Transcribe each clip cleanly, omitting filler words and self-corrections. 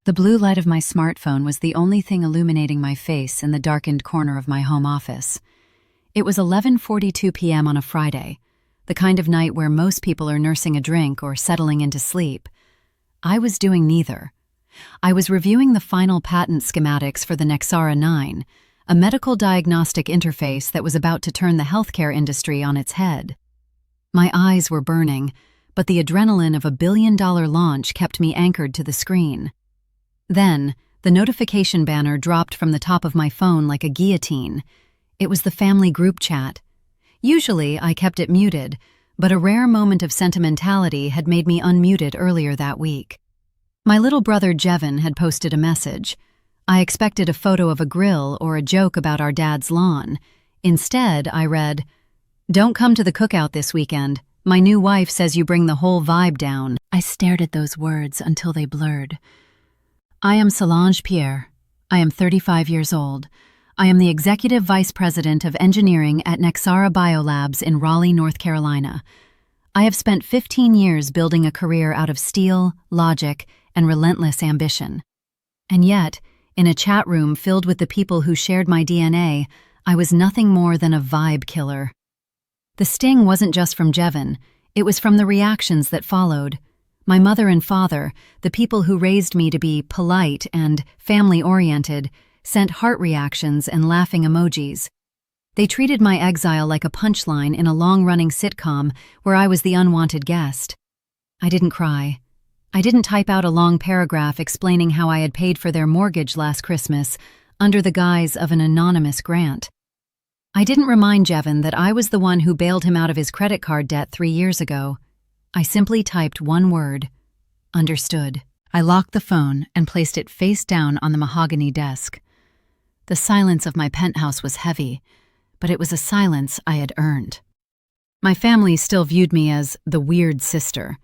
The blue light of my smartphone was the only thing illuminating my face in the darkened corner of my home office. It was 11:42 p.m. on a Friday, the kind of night where most people are nursing a drink or settling into sleep. I was doing neither. I was reviewing the final patent schematics for the Nexara 9, a medical diagnostic interface that was about to turn the healthcare industry on its head. My eyes were burning, but the adrenaline of a billion-dollar launch kept me anchored to the screen. Then, the notification banner dropped from the top of my phone like a guillotine. It was the family group chat. Usually, I kept it muted, but a rare moment of sentimentality had made me unmute it earlier that week. My little brother Jevin had posted a message. I expected a photo of a grill or a joke about our dad's lawn. Instead, I read, "Don't come to the cookout this weekend. My new wife says you bring the whole vibe down." I stared at those words until they blurred. I am Solange Pierre. I am 35 years old. I am the Executive Vice President of Engineering at Nexara Biolabs in Raleigh, North Carolina. I have spent 15 years building a career out of steel, logic, and relentless ambition. And yet, in a chat room filled with the people who shared my DNA, I was nothing more than a vibe killer. The sting wasn't just from Jevin, it was from the reactions that followed. My mother and father, the people who raised me to be polite and family-oriented, sent heart reactions and laughing emojis. They treated my exile like a punchline in a long-running sitcom where I was the unwanted guest. I didn't cry. I didn't type out a long paragraph explaining how I had paid for their mortgage last Christmas under the guise of an anonymous grant. I didn't remind Jevin that I was the one who bailed him out of his credit card debt 3 years ago. I simply typed one word: understood. I locked the phone and placed it face down on the mahogany desk. The silence of my penthouse was heavy, but it was a silence I had earned. My family still viewed me as the weird sister.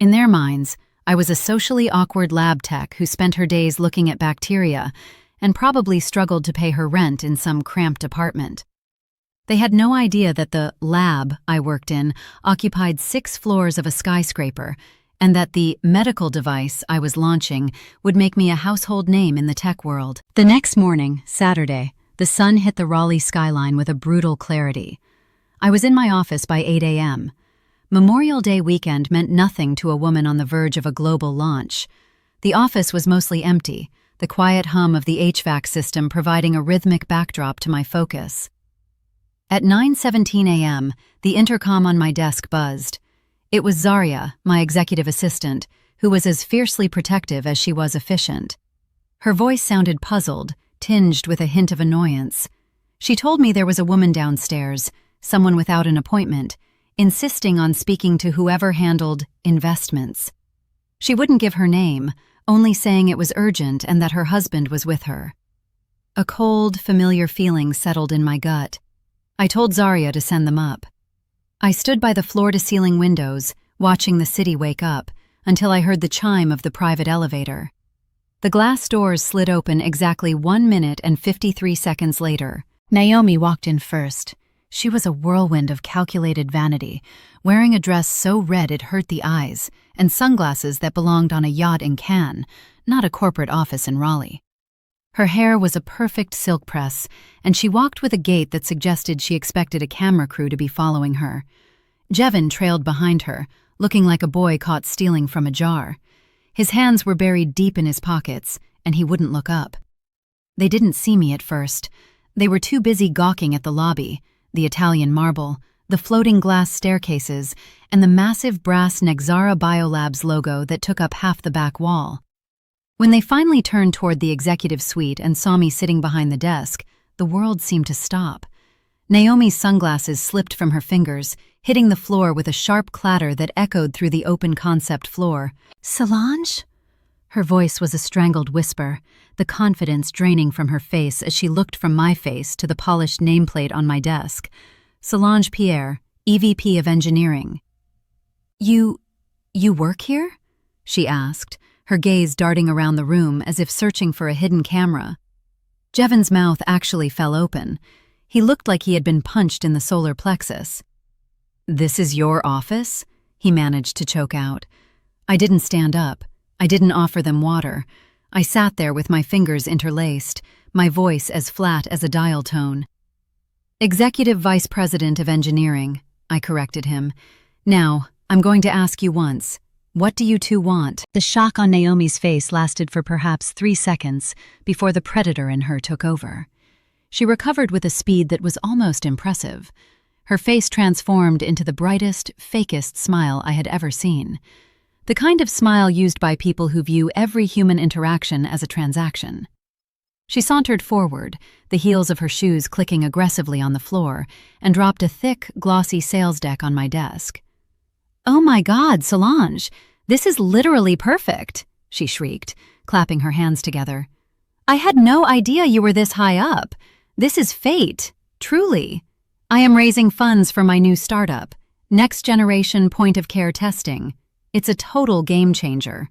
In their minds, I was a socially awkward lab tech who spent her days looking at bacteria and probably struggled to pay her rent in some cramped apartment. They had no idea that the lab I worked in occupied 6 floors of a skyscraper, and that the medical device I was launching would make me a household name in the tech world. The next morning, Saturday, the sun hit the Raleigh skyline with a brutal clarity. I was in my office by 8 a.m. Memorial Day weekend meant nothing to a woman on the verge of a global launch. The office was mostly empty, the quiet hum of the HVAC system providing a rhythmic backdrop to my focus. At 9:17 a.m., the intercom on my desk buzzed. It was Zarya, my executive assistant, who was as fiercely protective as she was efficient. Her voice sounded puzzled, tinged with a hint of annoyance. She told me there was a woman downstairs, someone without an appointment, insisting on speaking to whoever handled investments. She wouldn't give her name, only saying it was urgent and that her husband was with her. A cold, familiar feeling settled in my gut. I told Zarya to send them up. I stood by the floor-to-ceiling windows, watching the city wake up, until I heard the chime of the private elevator. The glass doors slid open exactly 1 minute and 53 seconds later. Naomi walked in first. She was a whirlwind of calculated vanity, wearing a dress so red it hurt the eyes, and sunglasses that belonged on a yacht in Cannes, not a corporate office in Raleigh. Her hair was a perfect silk press, and she walked with a gait that suggested she expected a camera crew to be following her. Jevin trailed behind her, looking like a boy caught stealing from a jar. His hands were buried deep in his pockets, and he wouldn't look up. They didn't see me at first. They were too busy gawking at the lobby, the Italian marble, the floating glass staircases, and the massive brass Nexara Biolabs logo that took up half the back wall. When they finally turned toward the executive suite and saw me sitting behind the desk, the world seemed to stop. Naomi's sunglasses slipped from her fingers, hitting the floor with a sharp clatter that echoed through the open concept floor. "Solange?" Her voice was a strangled whisper, the confidence draining from her face as she looked from my face to the polished nameplate on my desk. Solange Pierre, EVP of Engineering. You work here?" she asked, her gaze darting around the room as if searching for a hidden camera. Jevin's mouth actually fell open. He looked like he had been punched in the solar plexus. "This is your office?" he managed to choke out. I didn't stand up. I didn't offer them water. I sat there with my fingers interlaced, my voice as flat as a dial tone. "Executive Vice President of Engineering," I corrected him. "Now, I'm going to ask you once. What do you two want?" The shock on Naomi's face lasted for perhaps 3 seconds before the predator in her took over. She recovered with a speed that was almost impressive. Her face transformed into the brightest, fakest smile I had ever seen. The kind of smile used by people who view every human interaction as a transaction. She sauntered forward, the heels of her shoes clicking aggressively on the floor, and dropped a thick, glossy sales deck on my desk. "Oh my God, Solange, this is literally perfect," she shrieked, clapping her hands together. "I had no idea you were this high up. This is fate, truly. I am raising funds for my new startup, next generation point-of-care testing. It's a total game changer.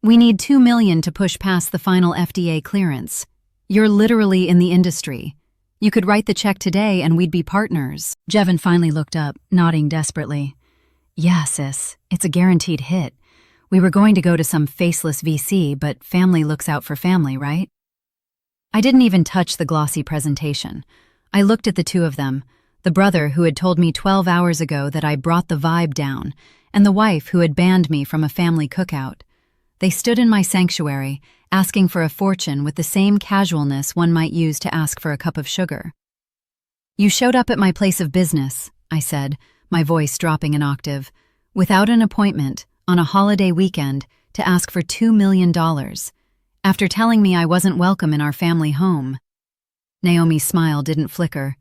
We need $2 million to push past the final FDA clearance. You're literally in the industry. You could write the check today and we'd be partners." Jevin finally looked up, nodding desperately. "Yeah, sis, it's a guaranteed hit. We were going to go to some faceless VC, but family looks out for family, right?" I didn't even touch the glossy presentation. I looked at the two of them, the brother who had told me 12 hours ago that I brought the vibe down, and the wife who had banned me from a family cookout. They stood in my sanctuary, asking for a fortune with the same casualness one might use to ask for a cup of sugar. "You showed up at my place of business," I said, my voice dropping an octave, "without an appointment, on a holiday weekend, to ask for $2 million, after telling me I wasn't welcome in our family home." Naomi's smile didn't flicker.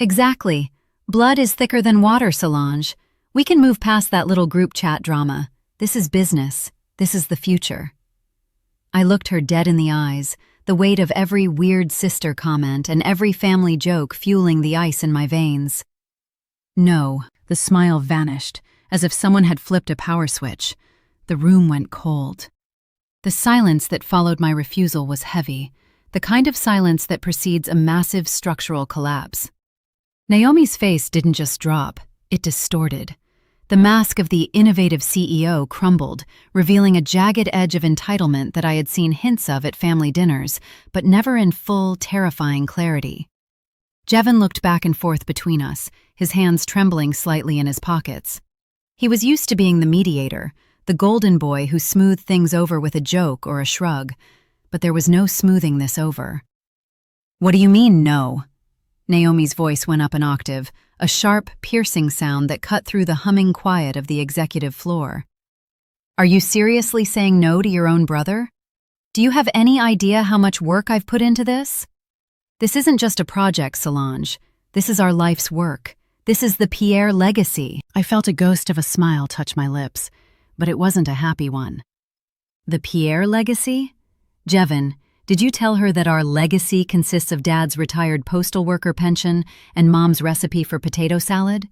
"Exactly. Blood is thicker than water, Solange. We can move past that little group chat drama. This is business. This is the future." I looked her dead in the eyes, the weight of every weird sister comment and every family joke fueling the ice in my veins. "No." The smile vanished, as if someone had flipped a power switch. The room went cold. The silence that followed my refusal was heavy, the kind of silence that precedes a massive structural collapse. Naomi's face didn't just drop, it distorted. The mask of the innovative CEO crumbled, revealing a jagged edge of entitlement that I had seen hints of at family dinners, but never in full, terrifying clarity. Jevin looked back and forth between us, his hands trembling slightly in his pockets. He was used to being the mediator, the golden boy who smoothed things over with a joke or a shrug, but there was no smoothing this over. "What do you mean, no?" Naomi's voice went up an octave, a sharp, piercing sound that cut through the humming quiet of the executive floor. "Are you seriously saying no to your own brother? Do you have any idea how much work I've put into this? This isn't just a project, Solange. This is our life's work. This is the Pierre legacy." I felt a ghost of a smile touch my lips, but it wasn't a happy one. "The Pierre legacy? Jevin, did you tell her that our legacy consists of Dad's retired postal worker pension and Mom's recipe for potato salad?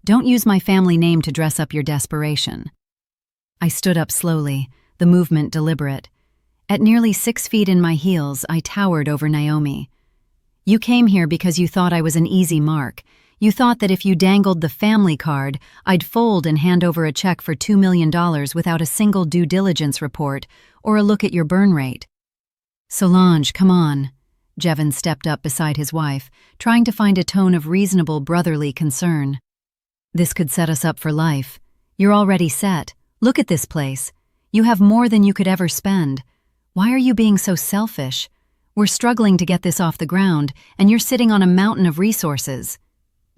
Don't use my family name to dress up your desperation." I stood up slowly, the movement deliberate. At nearly 6 feet in my heels, I towered over Naomi. "You came here because you thought I was an easy mark. You thought that if you dangled the family card, I'd fold and hand over a check for $2 million without a single due diligence report or a look at your burn rate." "Solange, come on." Jevin stepped up beside his wife, trying to find a tone of reasonable brotherly concern. "This could set us up for life. You're already set. Look at this place. You have more than you could ever spend. Why are you being so selfish? We're struggling to get this off the ground, and you're sitting on a mountain of resources.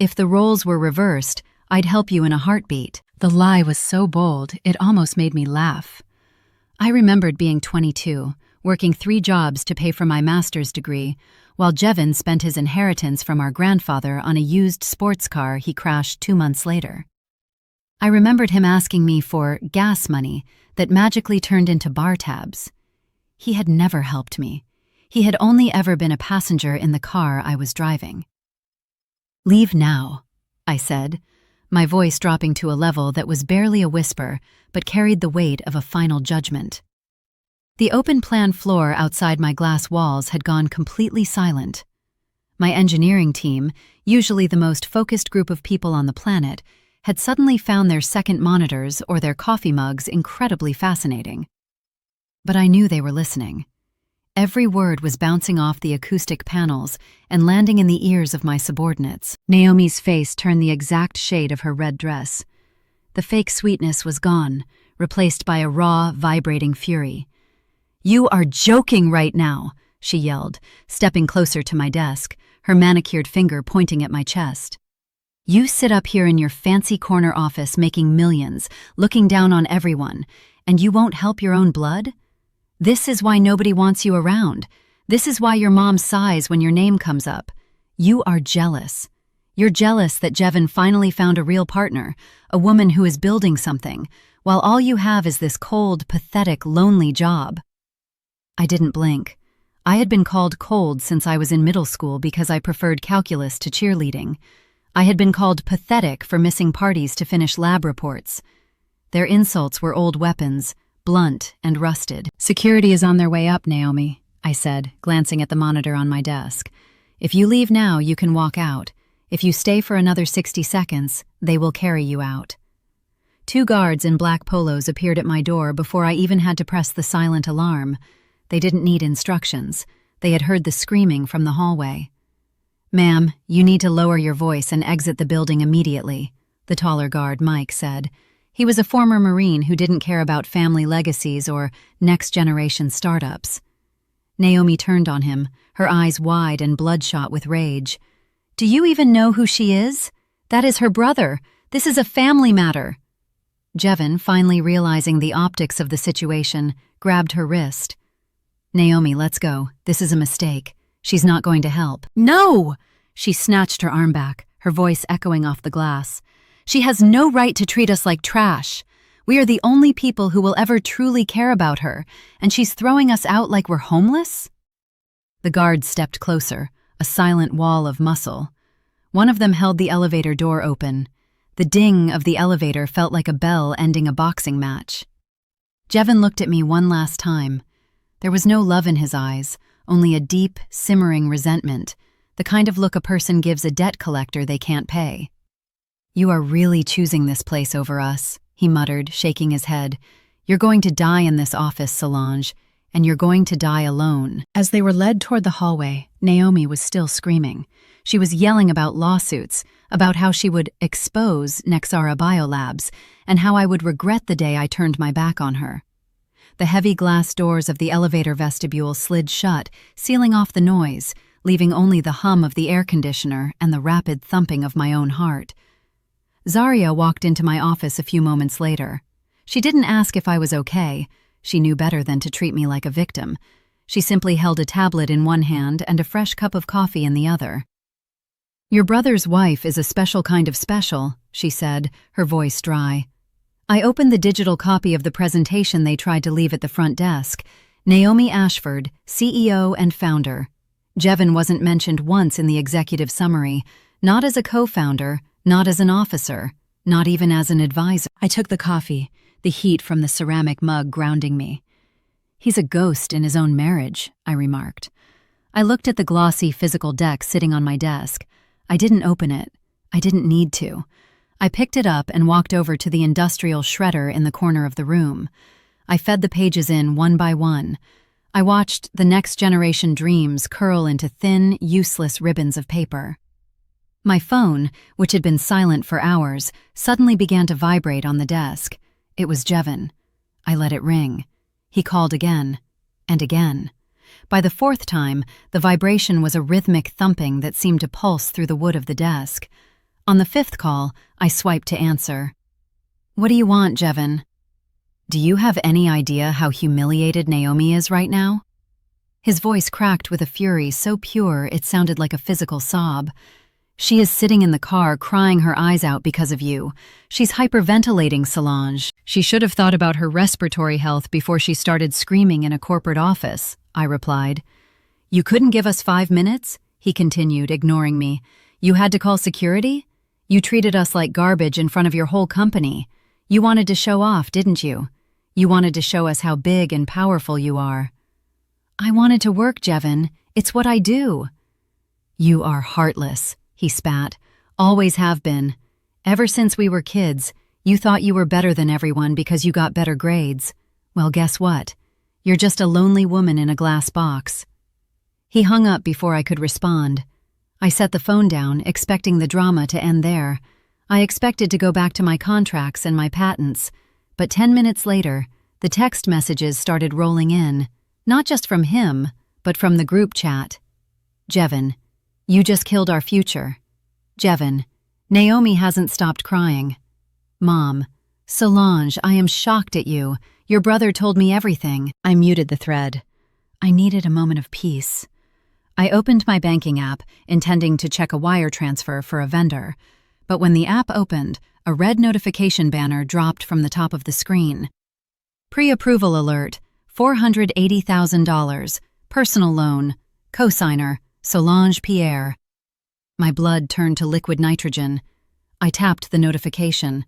If the roles were reversed, I'd help you in a heartbeat." The lie was so bold, it almost made me laugh. I remembered being 22, working 3 jobs to pay for my master's degree, while Jevin spent his inheritance from our grandfather on a used sports car he crashed 2 months later. I remembered him asking me for gas money that magically turned into bar tabs. He had never helped me. He had only ever been a passenger in the car I was driving. "Leave now," I said, my voice dropping to a level that was barely a whisper but carried the weight of a final judgment. The open-plan floor outside my glass walls had gone completely silent. My engineering team, usually the most focused group of people on the planet, had suddenly found their second monitors or their coffee mugs incredibly fascinating. But I knew they were listening. Every word was bouncing off the acoustic panels and landing in the ears of my subordinates. Naomi's face turned the exact shade of her red dress. The fake sweetness was gone, replaced by a raw, vibrating fury. "You are joking right now," she yelled, stepping closer to my desk, her manicured finger pointing at my chest. "You sit up here in your fancy corner office making millions, looking down on everyone, and you won't help your own blood? This is why nobody wants you around. This is why your mom sighs when your name comes up. You are jealous. You're jealous that Jevin finally found a real partner, a woman who is building something, while all you have is this cold, pathetic, lonely job." I didn't blink. I had been called cold since I was in middle school because I preferred calculus to cheerleading. I had been called pathetic for missing parties to finish lab reports. Their insults were old weapons, blunt and rusted. "Security is on their way up, Naomi," I said, glancing at the monitor on my desk. "If you leave now, you can walk out. If you stay for another 60 seconds, they will carry you out." 2 guards in black polos appeared at my door before I even had to press the silent alarm. They didn't need instructions. They had heard the screaming from the hallway. "Ma'am, you need to lower your voice and exit the building immediately," the taller guard, Mike, said. He was a former Marine who didn't care about family legacies or next-generation startups. Naomi turned on him, her eyes wide and bloodshot with rage. "Do you even know who she is? That is her brother. This is a family matter." Jevin, finally realizing the optics of the situation, grabbed her wrist. "Naomi, let's go. This is a mistake. She's not going to help." "No!" She snatched her arm back, her voice echoing off the glass. "She has no right to treat us like trash. We are the only people who will ever truly care about her, and she's throwing us out like we're homeless?" The guards stepped closer, a silent wall of muscle. One of them held the elevator door open. The ding of the elevator felt like a bell ending a boxing match. Jevin looked at me one last time. There was no love in his eyes, only a deep, simmering resentment, the kind of look a person gives a debt collector they can't pay. "You are really choosing this place over us," he muttered, shaking his head. "You're going to die in this office, Solange, and you're going to die alone." As they were led toward the hallway, Naomi was still screaming. She was yelling about lawsuits, about how she would expose Nexara Biolabs, and how I would regret the day I turned my back on her. The heavy glass doors of the elevator vestibule slid shut, sealing off the noise, leaving only the hum of the air conditioner and the rapid thumping of my own heart. Zaria walked into my office a few moments later. She didn't ask if I was okay. She knew better than to treat me like a victim. She simply held a tablet in one hand and a fresh cup of coffee in the other. "Your brother's wife is a special kind of special," she said, her voice dry. I opened the digital copy of the presentation they tried to leave at the front desk. Naomi Ashford, CEO and founder. Jevin wasn't mentioned once in the executive summary, not as a co-founder, not as an officer, not even as an advisor. I took the coffee, the heat from the ceramic mug grounding me. "He's a ghost in his own marriage," I remarked. I looked at the glossy physical deck sitting on my desk. I didn't open it. I didn't need to. I picked it up and walked over to the industrial shredder in the corner of the room. I fed the pages in one by one. I watched the next generation dreams curl into thin, useless ribbons of paper. My phone, which had been silent for hours, suddenly began to vibrate on the desk. It was Jevin. I let it ring. He called again, and again. By the 4th time, the vibration was a rhythmic thumping that seemed to pulse through the wood of the desk. On the 5th call, I swiped to answer. "What do you want, Jevin?" "Do you have any idea how humiliated Naomi is right now?" His voice cracked with a fury so pure it sounded like a physical sob. "She is sitting in the car crying her eyes out because of you. She's hyperventilating, Solange. She should have thought about her respiratory health before she started screaming in a corporate office," I replied. "You couldn't give us 5 minutes?" he continued, ignoring me. "You had to call security? You treated us like garbage in front of your whole company. You wanted to show off, didn't you? You wanted to show us how big and powerful you are." "I wanted to work, Jevin. It's what I do." "You are heartless," he spat. "Always have been. Ever since we were kids, you thought you were better than everyone because you got better grades. Well, guess what? You're just a lonely woman in a glass box." He hung up before I could respond. I set the phone down, expecting the drama to end there. I expected to go back to my contracts and my patents, but 10 minutes later, the text messages started rolling in, not just from him, but from the group chat. "Jevin, you just killed our future. Jevin, Naomi hasn't stopped crying. Mom, Solange, I am shocked at you. Your brother told me everything." I muted the thread. I needed a moment of peace. I opened my banking app, intending to check a wire transfer for a vendor, but when the app opened, a red notification banner dropped from the top of the screen. "Pre-approval alert, $480,000, personal loan, cosigner, Solange Pierre." My blood turned to liquid nitrogen. I tapped the notification.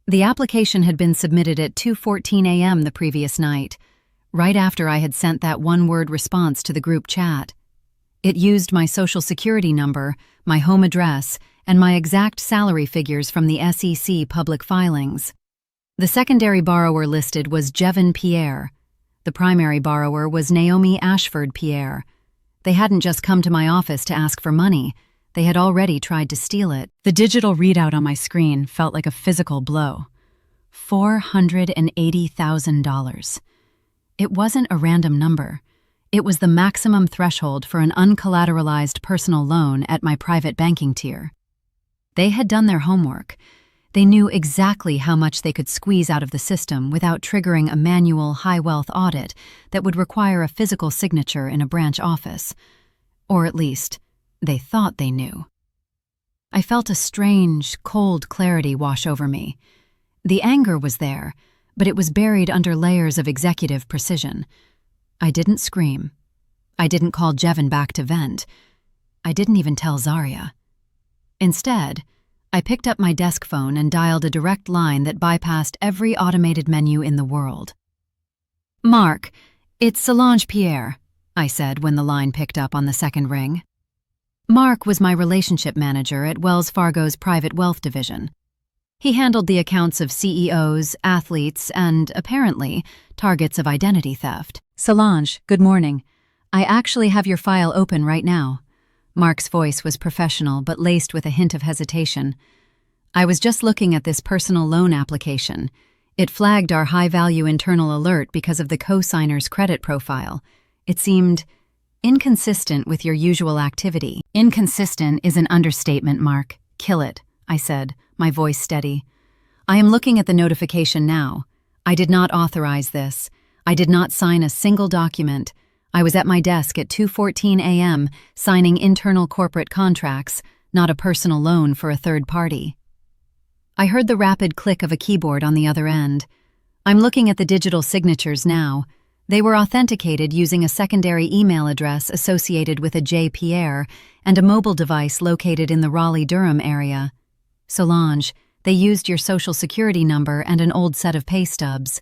The application had been submitted at 2:14 a.m. the previous night, right after I had sent that one-word response to the group chat. It used my social security number, my home address, and my exact salary figures from the SEC public filings. The secondary borrower listed was Jevin Pierre. The primary borrower was Naomi Ashford Pierre. They hadn't just come to my office to ask for money. They had already tried to steal it. The digital readout on my screen felt like a physical blow. $480,000. It wasn't a random number. It was the maximum threshold for an uncollateralized personal loan at my private banking tier. They had done their homework. They knew exactly how much they could squeeze out of the system without triggering a manual high-wealth audit that would require a physical signature in a branch office. Or at least, they thought they knew. I felt a strange, cold clarity wash over me. The anger was there, but it was buried under layers of executive precision. I didn't scream. I didn't call Jevin back to vent. I didn't even tell Zarya. Instead, I picked up my desk phone and dialed a direct line that bypassed every automated menu in the world. "Mark, it's Solange Pierre," I said when the line picked up on the second ring. Mark was my relationship manager at Wells Fargo's private wealth division. He handled the accounts of CEOs, athletes, and, apparently, targets of identity theft. "Solange, good morning. I actually have your file open right now." Mark's voice was professional but laced with a hint of hesitation. "I was just looking at this personal loan application. It flagged our high-value internal alert because of the co-signer's credit profile. It seemed inconsistent with your usual activity." "Inconsistent is an understatement, Mark. Kill it," I said, my voice steady. "I am looking at the notification now. I did not authorize this. I did not sign a single document. I was at my desk at 2:14 a.m. signing internal corporate contracts, not a personal loan for a third party." I heard the rapid click of a keyboard on the other end. "I'm looking at the digital signatures now. They were authenticated using a secondary email address associated with a J. Pierre and a mobile device located in the Raleigh-Durham area. Solange, they used your social security number and an old set of pay stubs.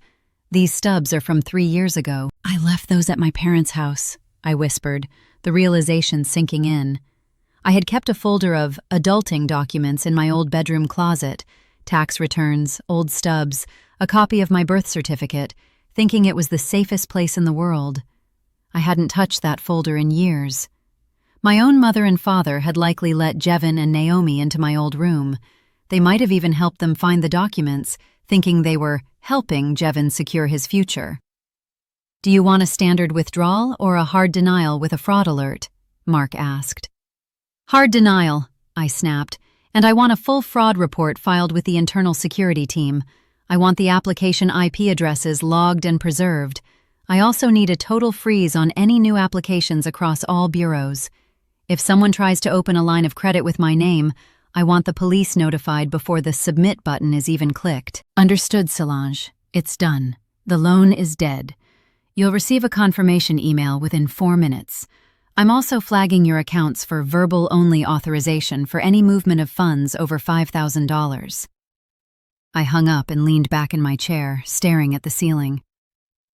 These stubs are from 3 years ago." "I left those at my parents' house," I whispered, the realization sinking in. I had kept a folder of adulting documents in my old bedroom closet, tax returns, old stubs, a copy of my birth certificate, thinking it was the safest place in the world. I hadn't touched that folder in years. My own mother and father had likely let Jevin and Naomi into my old room. They might have even helped them find the documents, thinking they were helping Jevin secure his future. "Do you want a standard withdrawal or a hard denial with a fraud alert?" Mark asked. "Hard denial," I snapped, "and I want a full fraud report filed with the internal security team. I want the application IP addresses logged and preserved. I also need a total freeze on any new applications across all bureaus. If someone tries to open a line of credit with my name, I want the police notified before the submit button is even clicked." "Understood, Solange. It's done. The loan is dead. You'll receive a confirmation email within 4 minutes. I'm also flagging your accounts for verbal-only authorization for any movement of funds over $5,000. I hung up and leaned back in my chair, staring at the ceiling.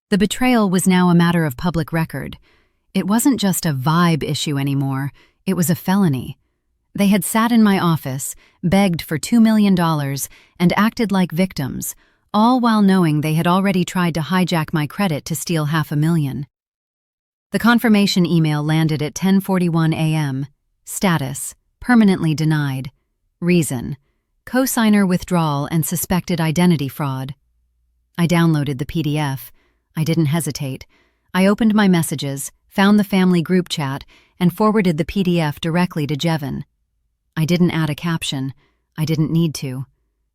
The betrayal was now a matter of public record. It wasn't just a vibe issue anymore, it was a felony. They had sat in my office, begged for $2 million, and acted like victims, all while knowing they had already tried to hijack my credit to steal $500,000. The confirmation email landed at 10:41 a.m. Status: permanently denied. Reason: cosigner withdrawal and suspected identity fraud. I downloaded the PDF. I didn't hesitate. I opened my messages, found the family group chat, and forwarded the PDF directly to Jevin. I didn't add a caption. I didn't need to.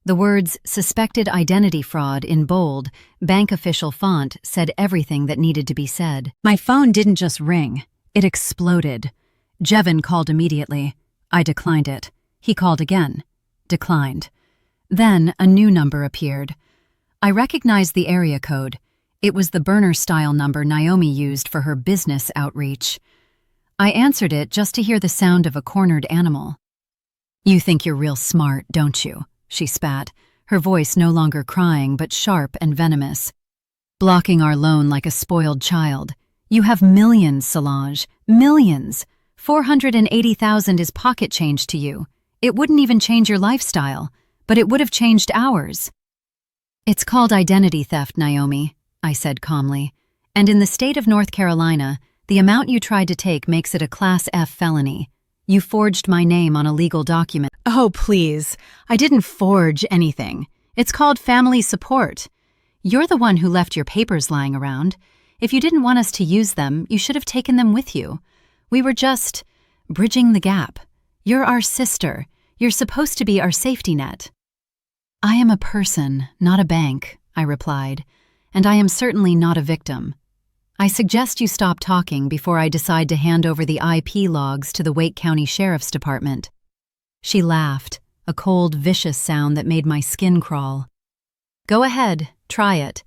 The words "suspected identity fraud" in bold, bank official font said everything that needed to be said. My phone didn't just ring. It exploded. Jevin called immediately. I declined it. He called again. Declined. Then a new number appeared. I recognized the area code. It was the burner-style number Naomi used for her business outreach. I answered it just to hear the sound of a cornered animal. "You think you're real smart, don't you?" she spat, her voice no longer crying but sharp and venomous. "Blocking our loan like a spoiled child. You have millions, Solange, millions. 480,000 is pocket change to you. It wouldn't even change your lifestyle, but it would have changed ours." "It's called identity theft, Naomi," I said calmly. "And in the state of North Carolina, the amount you tried to take makes it a Class F felony. You forged my name on a legal document." "Oh, please. I didn't forge anything. It's called family support. You're the one who left your papers lying around. If you didn't want us to use them, you should have taken them with you. We were just bridging the gap. You're our sister. You're supposed to be our safety net." "I am a person, not a bank," I replied, "and I am certainly not a victim. I suggest you stop talking before I decide to hand over the IP logs to the Wake County Sheriff's Department." She laughed, a cold, vicious sound that made my skin crawl. "Go ahead, try it.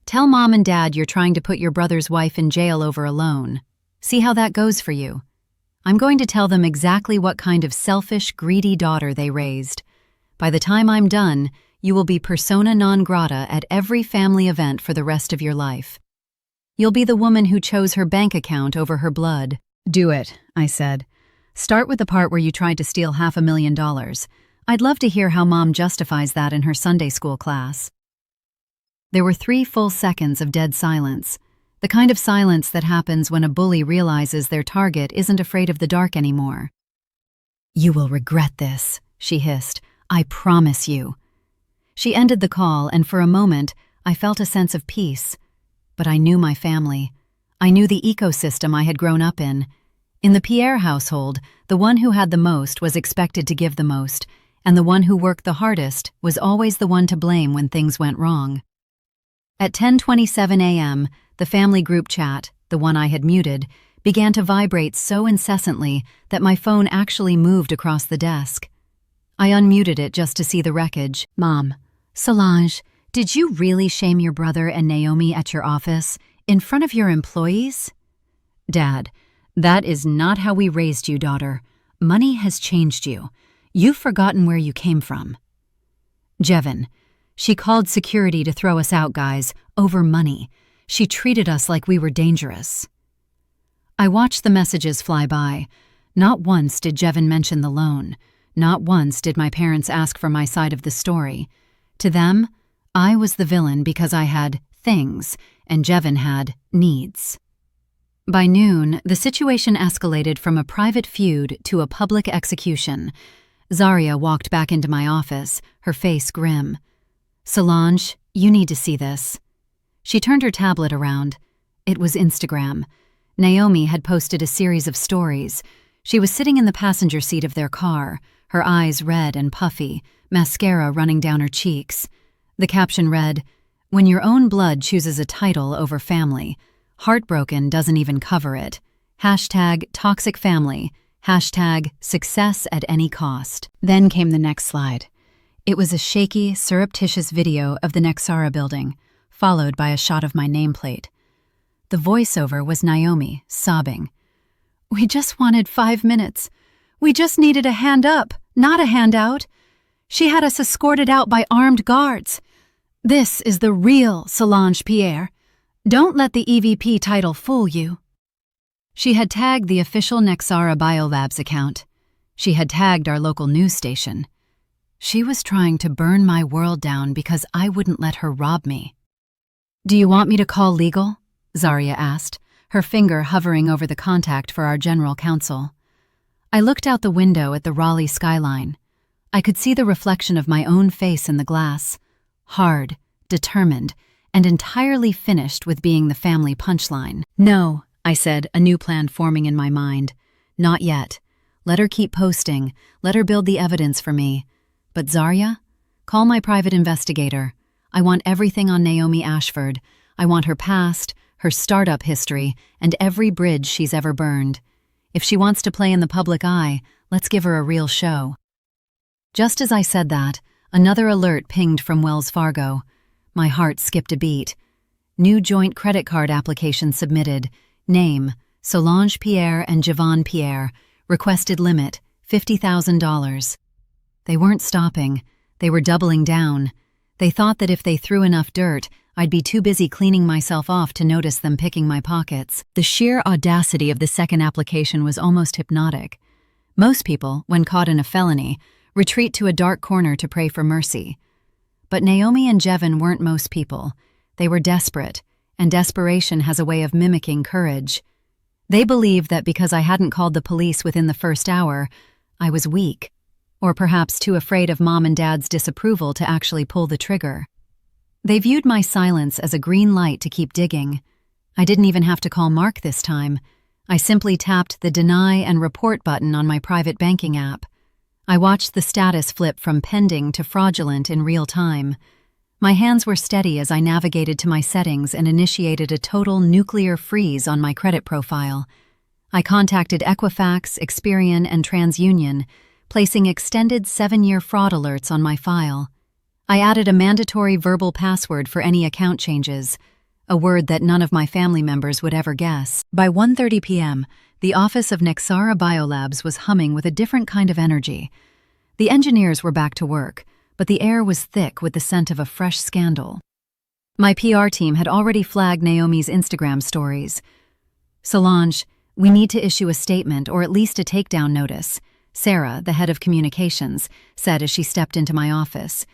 Tell Mom and Dad you're trying to put your brother's wife in jail over a loan. See how that goes for you. I'm going to tell them exactly what kind of selfish, greedy daughter they raised. By the time I'm done, you will be persona non grata at every family event for the rest of your life. You'll be the woman who chose her bank account over her blood." "Do it," I said. "Start with the part where you tried to steal $500,000. I'd love to hear how Mom justifies that in her Sunday school class." There were 3 full seconds of dead silence, the kind of silence that happens when a bully realizes their target isn't afraid of the dark anymore. "You will regret this," she hissed. "I promise you." She ended the call, and for a moment, I felt a sense of peace. But I knew my family. I knew the ecosystem I had grown up in. In the Pierre household, the one who had the most was expected to give the most, and the one who worked the hardest was always the one to blame when things went wrong. At 10:27 a.m., the family group chat, the one I had muted, began to vibrate so incessantly that my phone actually moved across the desk. I unmuted it just to see the wreckage. "Mom, Solange, did you really shame your brother and Naomi at your office, in front of your employees?" "Dad, that is not how we raised you, daughter. Money has changed you. You've forgotten where you came from." "Jevin, she called security to throw us out, guys, over money. She treated us like we were dangerous." I watched the messages fly by. Not once did Jevin mention the loan. Not once did my parents ask for my side of the story. To them, I was the villain because I had things, and Jevin had needs. By noon, the situation escalated from a private feud to a public execution. Zaria walked back into my office, her face grim. "Solange, you need to see this." She turned her tablet around. It was Instagram. Naomi had posted a series of stories. She was sitting in the passenger seat of their car, her eyes red and puffy, mascara running down her cheeks. The caption read, "When your own blood chooses a title over family, heartbroken doesn't even cover it. Hashtag toxic family. Hashtag success at any cost." Then came the next slide. It was a shaky, surreptitious video of the Nexara building, followed by a shot of my nameplate. The voiceover was Naomi, sobbing. "We just wanted 5 minutes. We just needed a hand up, not a handout. She had us escorted out by armed guards. This is the real Solange Pierre. Don't let the EVP title fool you." She had tagged the official Nexara Biolabs account. She had tagged our local news station. She was trying to burn my world down because I wouldn't let her rob me. "Do you want me to call legal?" Zarya asked, her finger hovering over the contact for our general counsel. I looked out the window at the Raleigh skyline. I could see the reflection of my own face in the glass, hard, determined, and entirely finished with being the family punchline. "No," I said, a new plan forming in my mind. "Not yet. Let her keep posting. Let her build the evidence for me. But Zarya? Call my private investigator. I want everything on Naomi Ashford. I want her past, her startup history, and every bridge she's ever burned. If she wants to play in the public eye, let's give her a real show." Just as I said that, another alert pinged from Wells Fargo. My heart skipped a beat. New joint credit card application submitted. Name, Solange Pierre and Javon Pierre. Requested limit, $50,000. They weren't stopping. They were doubling down. They thought that if they threw enough dirt, I'd be too busy cleaning myself off to notice them picking my pockets. The sheer audacity of the second application was almost hypnotic. Most people, when caught in a felony, retreat to a dark corner to pray for mercy. But Naomi and Jevon weren't most people. They were desperate, and desperation has a way of mimicking courage. They believed that because I hadn't called the police within the first hour, I was weak, or perhaps too afraid of Mom and Dad's disapproval to actually pull the trigger. They viewed my silence as a green light to keep digging. I didn't even have to call Mark this time. I simply tapped the Deny and Report button on my private banking app. I watched the status flip from pending to fraudulent in real time. My hands were steady as I navigated to my settings and initiated a total nuclear freeze on my credit profile. I contacted Equifax, Experian, and TransUnion, placing extended 7-year fraud alerts on my file. I added a mandatory verbal password for any account changes, a word that none of my family members would ever guess. By 1:30 p.m., the office of Nexara Biolabs was humming with a different kind of energy. The engineers were back to work, but the air was thick with the scent of a fresh scandal. My PR team had already flagged Naomi's Instagram stories. "Solange, we need to issue a statement or at least a takedown notice," Sarah, the head of communications, said as she stepped into my office.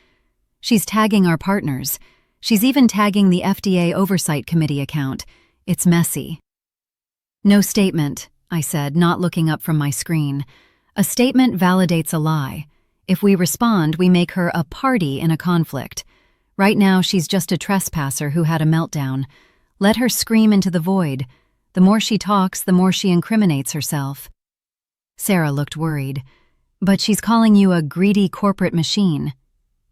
"She's tagging our partners. She's even tagging the FDA Oversight Committee account. It's messy." "No statement," I said, not looking up from my screen. "A statement validates a lie. If we respond, we make her a party in a conflict. Right now, she's just a trespasser who had a meltdown. Let her scream into the void. The more she talks, the more she incriminates herself." Sarah looked worried. "But she's calling you a greedy corporate machine.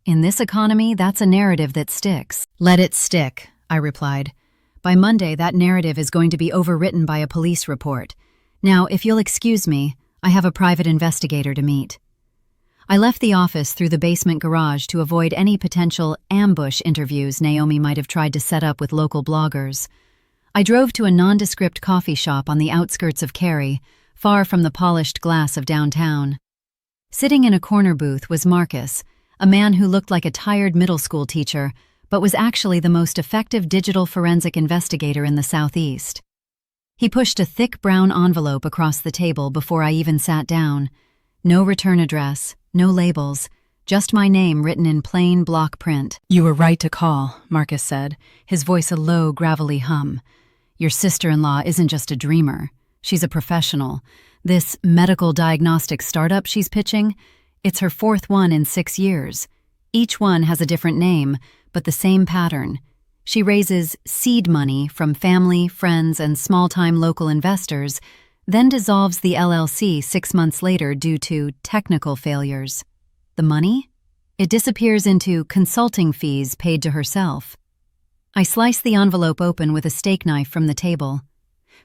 In this economy, that's a narrative that sticks." "Let it stick," I replied. "By Monday, that narrative is going to be overwritten by a police report. Now, if you'll excuse me, I have a private investigator to meet." I left the office through the basement garage to avoid any potential ambush interviews Naomi might have tried to set up with local bloggers. I drove to a nondescript coffee shop on the outskirts of Cary, far from the polished glass of downtown. Sitting in a corner booth was Marcus, a man who looked like a tired middle school teacher, but was actually the most effective digital forensic investigator in the Southeast. He pushed a thick brown envelope across the table before I even sat down. No return address, no labels, just my name written in plain block print. "You were right to call," Marcus said, his voice a low, gravelly hum. "Your sister-in-law isn't just a dreamer. She's a professional. This medical diagnostic startup she's pitching, it's her 4th one in 6 years. Each one has a different name, but the same pattern. She raises seed money from family, friends, and small-time local investors, then dissolves the LLC 6 months later due to technical failures. The money? It disappears into consulting fees paid to herself." I sliced the envelope open with a steak knife from the table.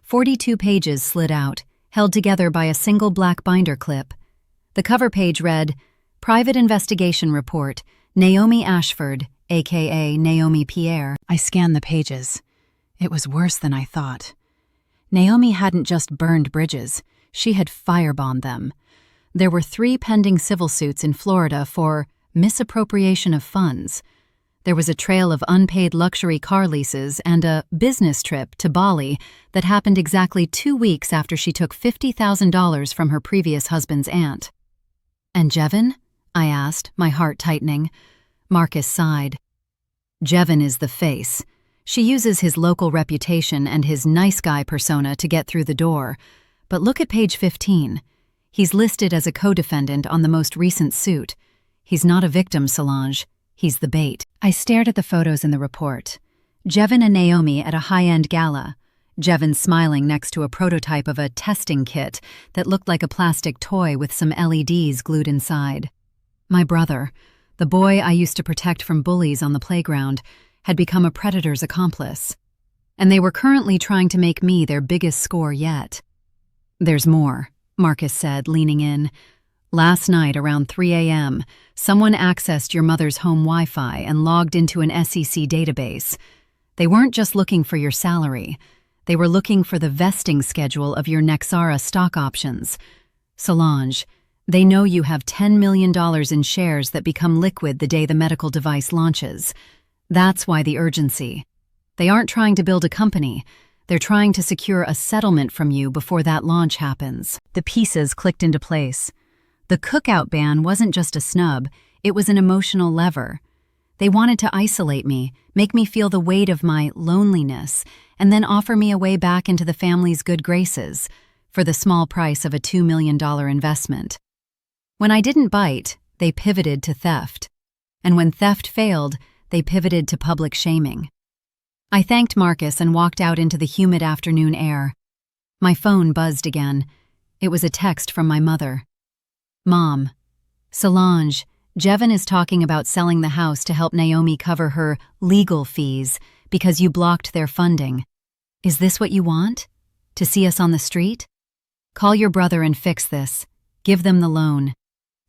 42 pages slid out, held together by a single black binder clip. The cover page read, "Private Investigation Report, Naomi Ashford, a.k.a. Naomi Pierre." I scanned the pages. It was worse than I thought. Naomi hadn't just burned bridges, she had firebombed them. There were 3 pending civil suits in Florida for misappropriation of funds. There was a trail of unpaid luxury car leases and a business trip to Bali that happened exactly 2 weeks after she took $50,000 from her previous husband's aunt. "And Jevon?" I asked, my heart tightening. Marcus sighed. Jevin is the face. She uses his local reputation and his nice guy persona to get through the door. But look at page 15. He's listed as a co-defendant on the most recent suit. He's not a victim, Solange. He's the bait. I stared at the photos in the report. Jevin and Naomi at a high-end gala. Jevin smiling next to a prototype of a testing kit that looked like a plastic toy with some LEDs glued inside. My brother, the boy I used to protect from bullies on the playground, had become a predator's accomplice. And they were currently trying to make me their biggest score yet. There's more, Marcus said, leaning in. Last night, around 3 a.m., someone accessed your mother's home Wi-Fi and logged into an SEC database. They weren't just looking for your salary. They were looking for the vesting schedule of your Nexara stock options. Solange, they know you have $10 million in shares that become liquid the day the medical device launches. That's why the urgency. They aren't trying to build a company. They're trying to secure a settlement from you before that launch happens. The pieces clicked into place. The cookout ban wasn't just a snub, it was an emotional lever. They wanted to isolate me, make me feel the weight of my loneliness, and then offer me a way back into the family's good graces for the small price of a $2 million investment. When I didn't bite, they pivoted to theft. And when theft failed, they pivoted to public shaming. I thanked Marcus and walked out into the humid afternoon air. My phone buzzed again. It was a text from my mother. Mom, Solange, Jevin is talking about selling the house to help Naomi cover her legal fees because you blocked their funding. Is this what you want? To see us on the street? Call your brother and fix this. Give them the loan.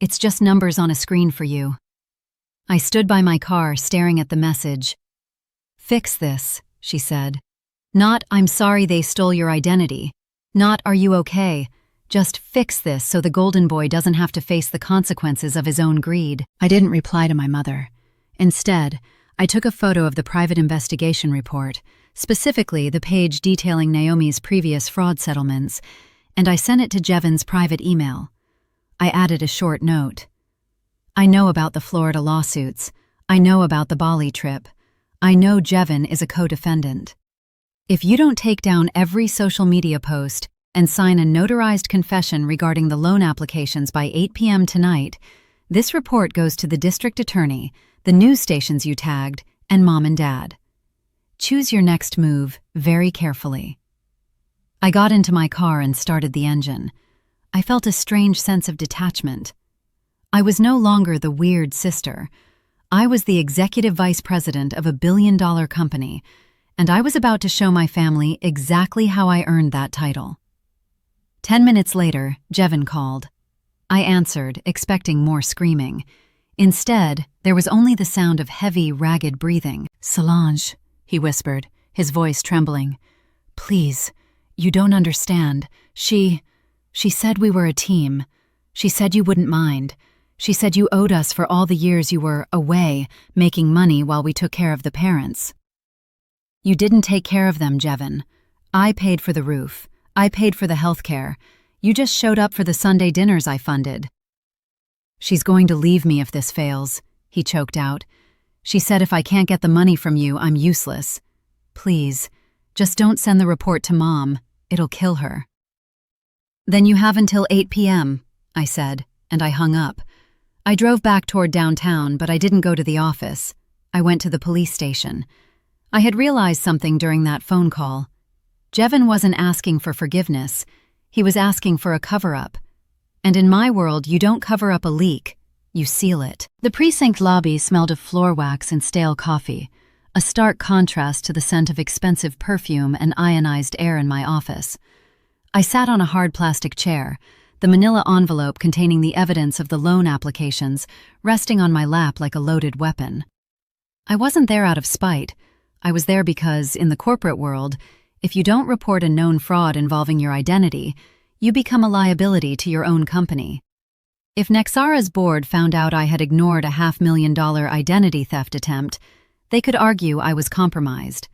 It's just numbers on a screen for you. I stood by my car staring at the message. Fix this, she said. Not, I'm sorry they stole your identity. Not, are you okay? Just fix this so the golden boy doesn't have to face the consequences of his own greed. I didn't reply to my mother. Instead, I took a photo of the private investigation report, specifically the page detailing Naomi's previous fraud settlements, and I sent it to Jevin's private email. I added a short note. I know about the Florida lawsuits. I know about the Bali trip. I know Jevin is a co-defendant. If you don't take down every social media post and sign a notarized confession regarding the loan applications by 8 p.m. tonight, this report goes to the district attorney, the news stations you tagged, and mom and dad. Choose your next move very carefully. I got into my car and started the engine. I felt a strange sense of detachment. I was no longer the weird sister. I was the executive vice president of a billion-dollar company, and I was about to show my family exactly how I earned that title. 10 minutes later, Jevin called. I answered, expecting more screaming. Instead, there was only the sound of heavy, ragged breathing. Solange, he whispered, his voice trembling. Please, you don't understand. She said we were a team. She said you wouldn't mind. She said you owed us for all the years you were away, making money while we took care of the parents. You didn't take care of them, Jevin. I paid for the roof. I paid for the health care. You just showed up for the Sunday dinners I funded. She's going to leave me if this fails, he choked out. She said if I can't get the money from you, I'm useless. Please, just don't send the report to Mom. It'll kill her. Then you have until 8 p.m., I said, and I hung up. I drove back toward downtown, but I didn't go to the office. I went to the police station. I had realized something during that phone call. Jevin wasn't asking for forgiveness. He was asking for a cover-up. And in my world, you don't cover up a leak. You seal it. The precinct lobby smelled of floor wax and stale coffee, a stark contrast to the scent of expensive perfume and ionized air in my office. I sat on a hard plastic chair, the manila envelope containing the evidence of the loan applications resting on my lap like a loaded weapon. I wasn't there out of spite. I was there because, in the corporate world, if you don't report a known fraud involving your identity, you become a liability to your own company. If Nexara's board found out I had ignored a $500,000 identity theft attempt, they could argue I was compromised.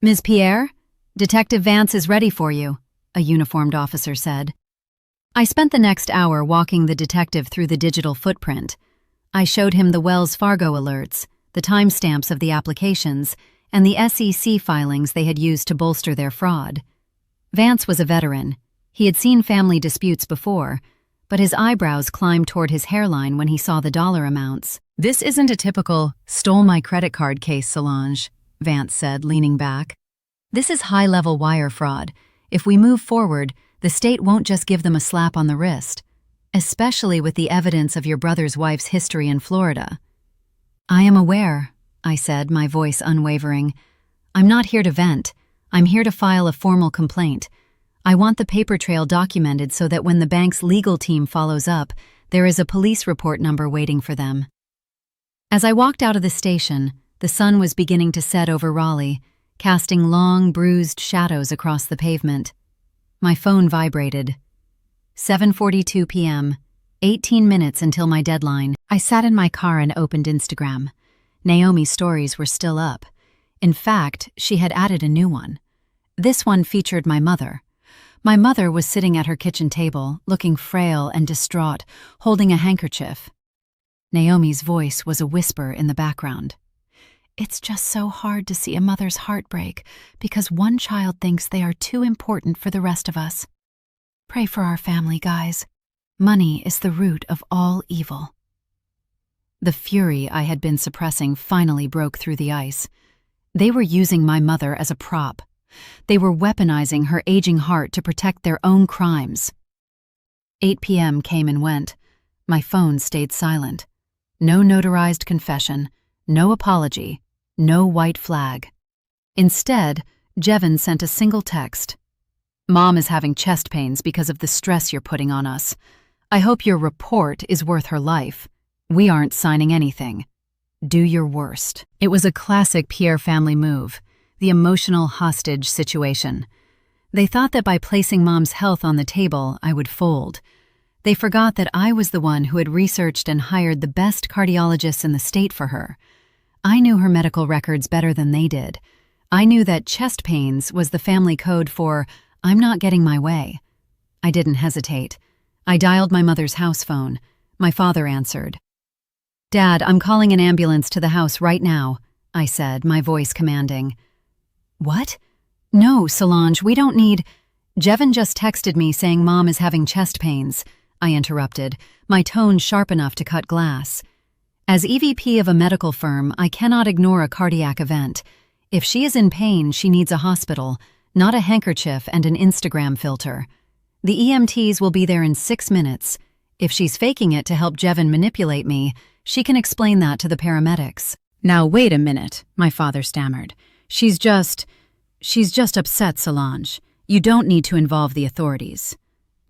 Ms. Pierre, Detective Vance is ready for you, a uniformed officer said. I spent the next hour walking the detective through the digital footprint. I showed him the Wells Fargo alerts, the timestamps of the applications, and the SEC filings they had used to bolster their fraud. Vance was a veteran. He had seen family disputes before, but his eyebrows climbed toward his hairline when he saw the dollar amounts. "This isn't a typical stole my credit card case, Solange," Vance said, leaning back. "This is high-level wire fraud. If we move forward, the state won't just give them a slap on the wrist, especially with the evidence of your brother's wife's history in Florida." "I am aware," I said, my voice unwavering. "I'm not here to vent. I'm here to file a formal complaint. I want the paper trail documented so that when the bank's legal team follows up, there is a police report number waiting for them." As I walked out of the station, the sun was beginning to set over Raleigh, casting long, bruised shadows across the pavement. My phone vibrated. 7:42 p.m., 18 minutes until my deadline. I sat in my car and opened Instagram. Naomi's stories were still up. In fact, she had added a new one. This one featured my mother. My mother was sitting at her kitchen table, looking frail and distraught, holding a handkerchief. Naomi's voice was a whisper in the background. "It's just so hard to see a mother's heart break because one child thinks they are too important for the rest of us. Pray for our family, guys. Money is the root of all evil." The fury I had been suppressing finally broke through the ice. They were using my mother as a prop. They were weaponizing her aging heart to protect their own crimes. 8 p.m. came and went. My phone stayed silent. No notarized confession, no apology, no white flag. Instead, Jevin sent a single text. "Mom is having chest pains because of the stress you're putting on us. I hope your report is worth her life. We aren't signing anything. Do your worst." It was a classic Pierre family move, the emotional hostage situation. They thought that by placing Mom's health on the table, I would fold. They forgot that I was the one who had researched and hired the best cardiologists in the state for her. I knew her medical records better than they did. I knew that chest pains was the family code for "I'm not getting my way." I didn't hesitate. I dialed my mother's house phone. My father answered. "Dad, I'm calling an ambulance to the house right now," I said, my voice commanding. "What? No, Solange, we don't need—" "Jevin just texted me saying Mom is having chest pains," I interrupted, my tone sharp enough to cut glass. As EVP of a medical firm, I cannot ignore a cardiac event. If she is in pain, she needs a hospital, not a handkerchief and an Instagram filter. The EMTs will be there in 6 minutes. If she's faking it to help Jevin manipulate me, she can explain that to the paramedics. "Now wait a minute," my father stammered. She's just upset, Solange. You don't need to involve the authorities."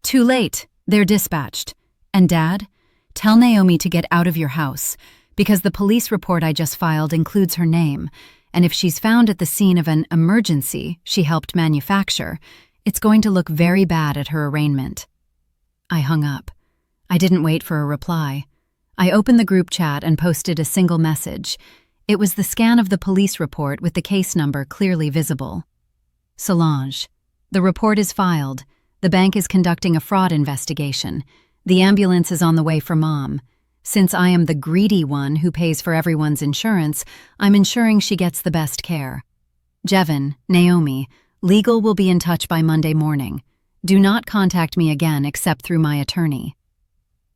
"Too late. They're dispatched. And Dad, tell Naomi to get out of your house, because the police report I just filed includes her name, and if she's found at the scene of an emergency she helped manufacture, it's going to look very bad at her arraignment." I hung up. I didn't wait for a reply. I opened the group chat and posted a single message. It was the scan of the police report with the case number clearly visible. "Solange, the report is filed. The bank is conducting a fraud investigation. The ambulance is on the way for Mom. Since I am the greedy one who pays for everyone's insurance, I'm ensuring she gets the best care. Jevin, Naomi, legal will be in touch by Monday morning. Do not contact me again except through my attorney."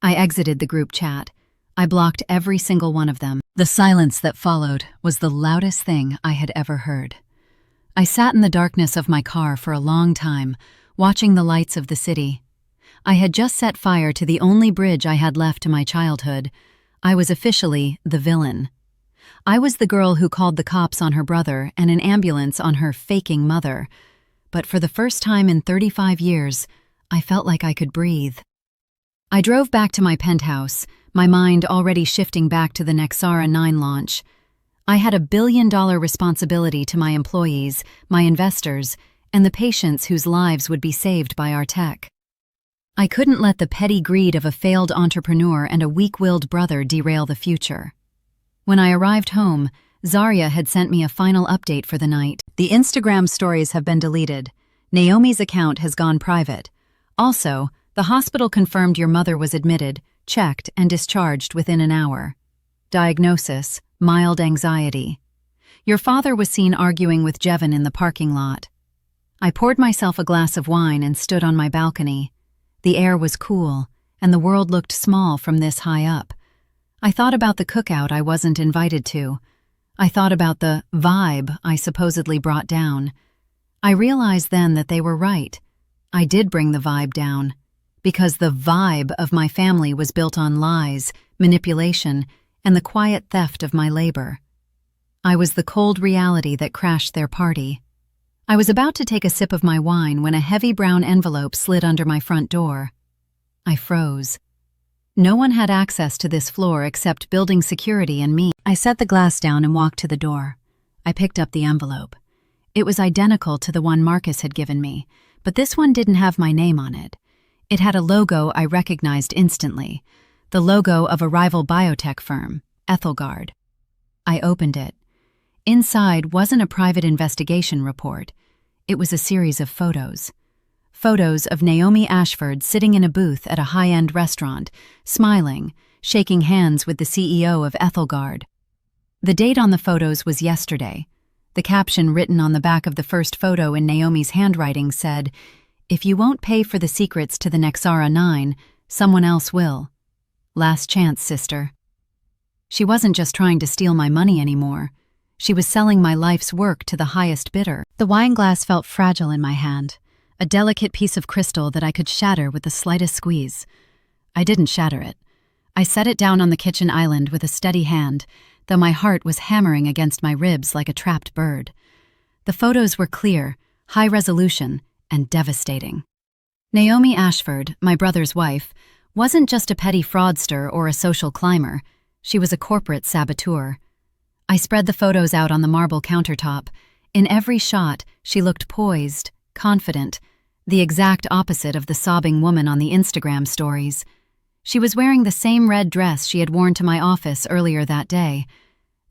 I exited the group chat. I blocked every single one of them. The silence that followed was the loudest thing I had ever heard. I sat in the darkness of my car for a long time, watching the lights of the city. I had just set fire to the only bridge I had left to my childhood. I was officially the villain. I was the girl who called the cops on her brother and an ambulance on her faking mother. But for the first time in 35 years, I felt like I could breathe. I drove back to my penthouse, my mind already shifting back to the Nexara 9 launch. I had $1 billion responsibility to my employees, my investors, and the patients whose lives would be saved by our tech. I couldn't let the petty greed of a failed entrepreneur and a weak-willed brother derail the future. When I arrived home, Zarya had sent me a final update for the night. "The Instagram stories have been deleted. Naomi's account has gone private. Also, The hospital confirmed your mother was admitted, checked, and discharged within an hour. Diagnosis: mild anxiety. Your father was seen arguing with Jevin in the parking lot. I poured myself a glass of wine and stood on my balcony. The air was cool, and the world looked small from this high up. I thought about the cookout I wasn't invited to. I thought about the vibe I supposedly brought down. I realized then that they were right. I did bring the vibe down, because the vibe of my family was built on lies, manipulation, and the quiet theft of my labor. I was the cold reality that crashed their party. I was about to take a sip of my wine when a heavy brown envelope slid under my front door. I froze. No one had access to this floor except building security and me. I set the glass down and walked to the door. I picked up the envelope. It was identical to the one Marcus had given me, but this one didn't have my name on it. It had a logo I recognized instantly, the logo of a rival biotech firm, Ethelgard. I opened it. Inside wasn't a private investigation report. It was a series of photos. Photos of Naomi Ashford sitting in a booth at a high-end restaurant, smiling, shaking hands with the CEO of Ethelgard. The date on the photos was yesterday. The caption written on the back of the first photo in Naomi's handwriting said, "If you won't pay for the secrets to the Nexara 9, someone else will. Last chance, sister." She wasn't just trying to steal my money anymore. She was selling my life's work to the highest bidder. The wine glass felt fragile in my hand, a delicate piece of crystal that I could shatter with the slightest squeeze. I didn't shatter it. I set it down on the kitchen island with a steady hand, though my heart was hammering against my ribs like a trapped bird. The photos were clear, high resolution, and devastating. Naomi Ashford, my brother's wife, wasn't just a petty fraudster or a social climber. She was a corporate saboteur. I spread the photos out on the marble countertop. In every shot, she looked poised, confident, the exact opposite of the sobbing woman on the Instagram stories. She was wearing the same red dress she had worn to my office earlier that day.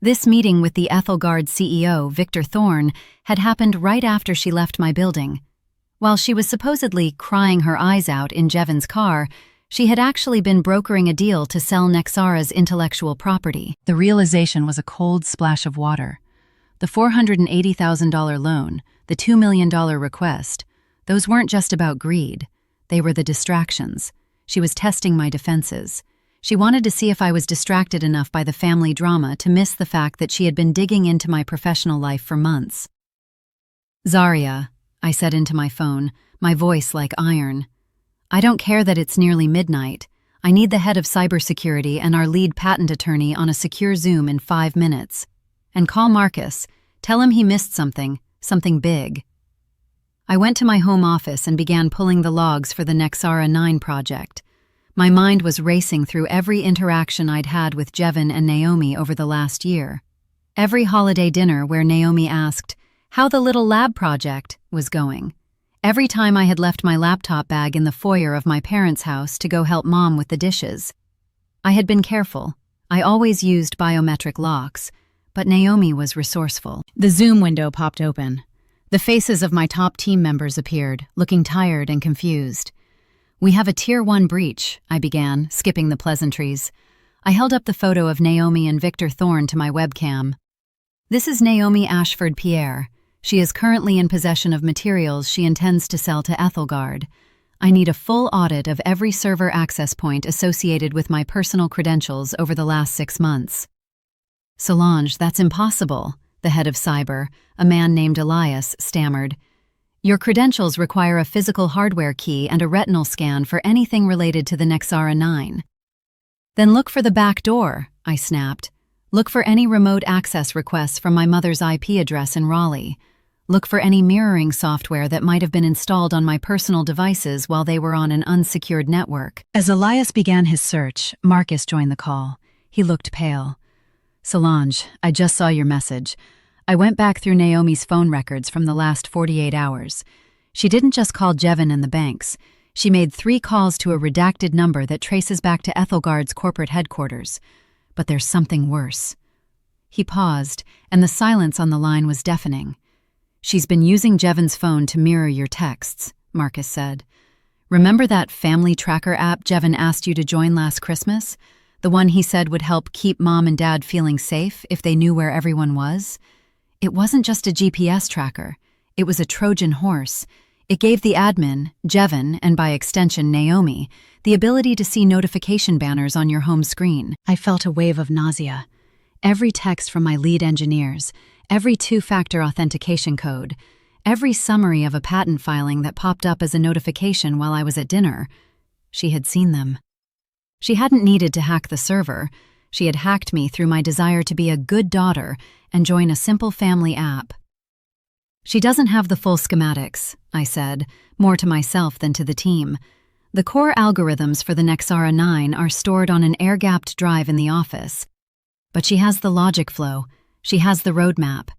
This meeting with the Ethelgard CEO, Victor Thorne, had happened right after she left my building. While she was supposedly crying her eyes out in Jevin's car, she had actually been brokering a deal to sell Nexara's intellectual property. The realization was a cold splash of water. The $480,000 loan, the $2 million request, those weren't just about greed. They were the distractions. She was testing my defenses. She wanted to see if I was distracted enough by the family drama to miss the fact that she had been digging into my professional life for months. "Zaria," I said into my phone, my voice like iron. "I don't care that it's nearly midnight. I need the head of cybersecurity and our lead patent attorney on a secure Zoom in 5 minutes. And call Marcus. Tell him he missed something big." I went to my home office and began pulling the logs for the Nexara 9 project. My mind was racing through every interaction I'd had with Jevin and Naomi over the last year. Every holiday dinner where Naomi asked how the little lab project was going. Every time I had left my laptop bag in the foyer of my parents' house to go help Mom with the dishes. I had been careful. I always used biometric locks, but Naomi was resourceful. The Zoom window popped open. The faces of my top team members appeared, looking tired and confused. "We have a Tier 1 breach," I began, skipping the pleasantries. I held up the photo of Naomi and Victor Thorne to my webcam. "This is Naomi Ashford Pierre. She is currently in possession of materials she intends to sell to Ethelgard. I need a full audit of every server access point associated with my personal credentials over the last 6 months." "Solange, that's impossible," the head of cyber, a man named Elias, stammered. "Your credentials require a physical hardware key and a retinal scan for anything related to the Nexara 9. "Then look for the back door," I snapped. "Look for any remote access requests from my mother's IP address in Raleigh. Look for any mirroring software that might have been installed on my personal devices while they were on an unsecured network." As Elias began his search, Marcus joined the call. He looked pale. "Solange, I just saw your message. I went back through Naomi's phone records from the last 48 hours. She didn't just call Jevin and the banks. She made 3 calls to a redacted number that traces back to Ethelgard's corporate headquarters. But there's something worse." He paused, and the silence on the line was deafening. "She's been using Jevin's phone to mirror your texts," Marcus said. Remember that family tracker app Jevin asked you to join last Christmas? The one he said would help keep Mom and Dad feeling safe if they knew where everyone was? It wasn't just a GPS tracker. It was a Trojan horse. It gave the admin, Jevin, and by extension Naomi, the ability to see notification banners on your home screen. I felt a wave of nausea. Every text from my lead engineers, every two-factor authentication code, every summary of a patent filing that popped up as a notification while I was at dinner. She had seen them. She hadn't needed to hack the server. She had hacked me through my desire to be a good daughter and join a simple family app. She doesn't have the full schematics, I said, more to myself than to the team. The core algorithms for the Nexara 9 are stored on an air-gapped drive in the office. But she has the logic flow. She has the roadmap.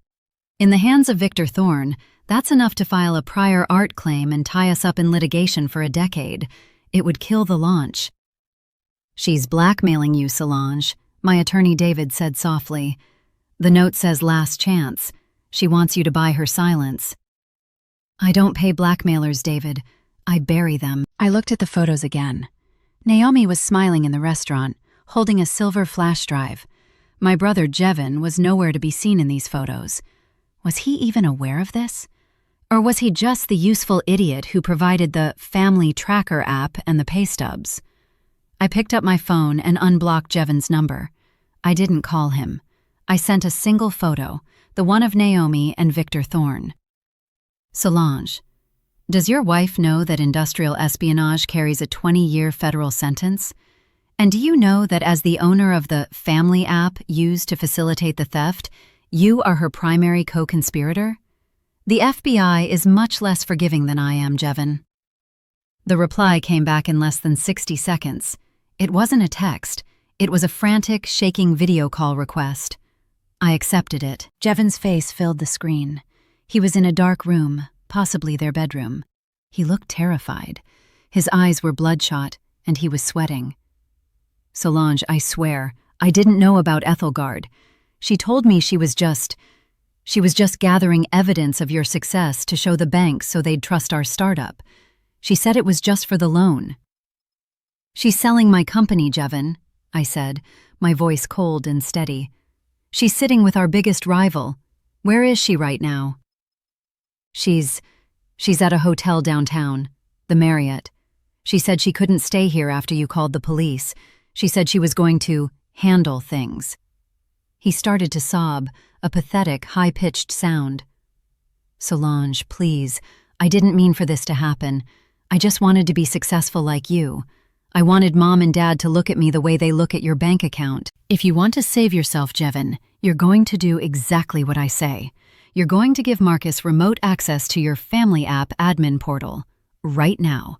In the hands of Victor Thorne, that's enough to file a prior art claim and tie us up in litigation for a decade. It would kill the launch. She's blackmailing you, Solange, my attorney David said softly. The note says last chance. She wants you to buy her silence. I don't pay blackmailers, David. I bury them. I looked at the photos again. Naomi was smiling in the restaurant, holding a silver flash drive. My brother Jevin was nowhere to be seen in these photos. Was he even aware of this? Or was he just the useful idiot who provided the family tracker app and the pay stubs? I picked up my phone and unblocked Jevin's number. I didn't call him. I sent a single photo, the one of Naomi and Victor Thorne. Solange, does your wife know that industrial espionage carries a 20-year federal sentence? And do you know that as the owner of the family app used to facilitate the theft, you are her primary co-conspirator? The FBI is much less forgiving than I am, Jevin. The reply came back in less than 60 seconds. It wasn't a text. It was a frantic, shaking video call request. I accepted it. Jevin's face filled the screen. He was in a dark room, possibly their bedroom. He looked terrified. His eyes were bloodshot, and he was sweating. Solange, I swear, I didn't know about Ethelgard. She told me she was just gathering evidence of your success to show the banks so they'd trust our startup. She said it was just for the loan. She's selling my company, Jevin, I said, my voice cold and steady. She's sitting with our biggest rival. Where is she right now? She's at a hotel downtown, the Marriott. She said she couldn't stay here after you called the police. She said she was going to handle things. He started to sob, a pathetic, high-pitched sound. Solange, please, I didn't mean for this to happen. I just wanted to be successful like you. I wanted Mom and Dad to look at me the way they look at your bank account. If you want to save yourself, Jevin, you're going to do exactly what I say. You're going to give Marcus remote access to your family app admin portal, right now.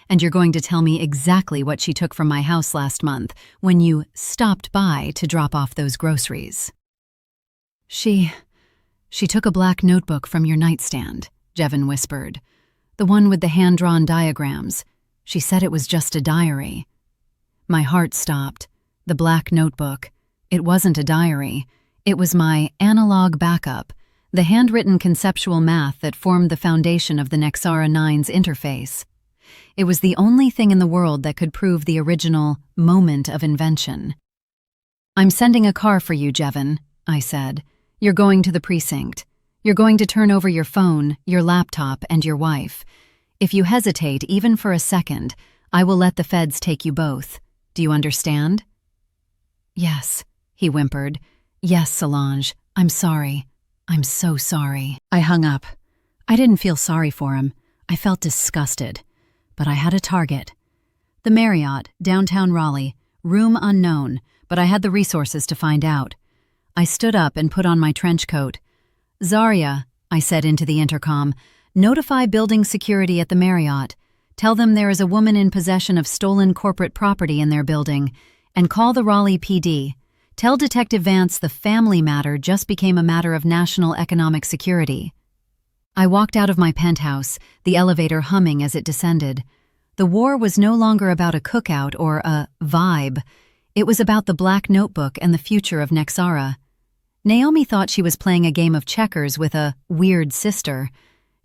And you're going to tell me exactly what she took from my house last month when you stopped by to drop off those groceries. She took a black notebook from your nightstand, Jevin whispered. The one with the hand-drawn diagrams. She said it was just a diary. My heart stopped. The black notebook. It wasn't a diary. It was my analog backup, the handwritten conceptual math that formed the foundation of the Nexara 9's interface. It was the only thing in the world that could prove the original moment of invention. I'm sending a car for you, Jevin, I said. You're going to the precinct. You're going to turn over your phone, your laptop, and your wife. If you hesitate even for a second, I will let the feds take you both. Do you understand? Yes, he whimpered. Yes, Solange, I'm sorry. I'm so sorry. I hung up. I didn't feel sorry for him. I felt disgusted. But I had a target. The Marriott, downtown Raleigh, room unknown, but I had the resources to find out. I stood up and put on my trench coat. Zarya, I said into the intercom, notify building security at the Marriott. Tell them there is a woman in possession of stolen corporate property in their building, and call the Raleigh PD. Tell Detective Vance the family matter just became a matter of national economic security. I walked out of my penthouse, the elevator humming as it descended. The war was no longer about a cookout or a vibe. It was about the black notebook and the future of Nexara. Naomi thought she was playing a game of checkers with a weird sister.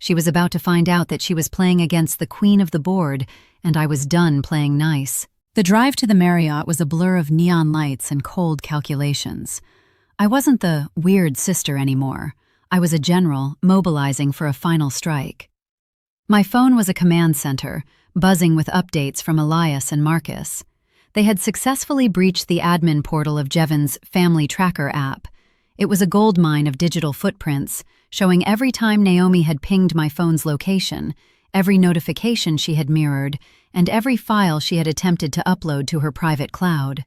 She was about to find out that she was playing against the queen of the board, and I was done playing nice. The drive to the Marriott was a blur of neon lights and cold calculations. I wasn't the weird sister anymore. I was a general, mobilizing for a final strike. My phone was a command center, buzzing with updates from Elias and Marcus. They had successfully breached the admin portal of Jevon's Family Tracker app. It was a goldmine of digital footprints, showing every time Naomi had pinged my phone's location, every notification she had mirrored, and every file she had attempted to upload to her private cloud.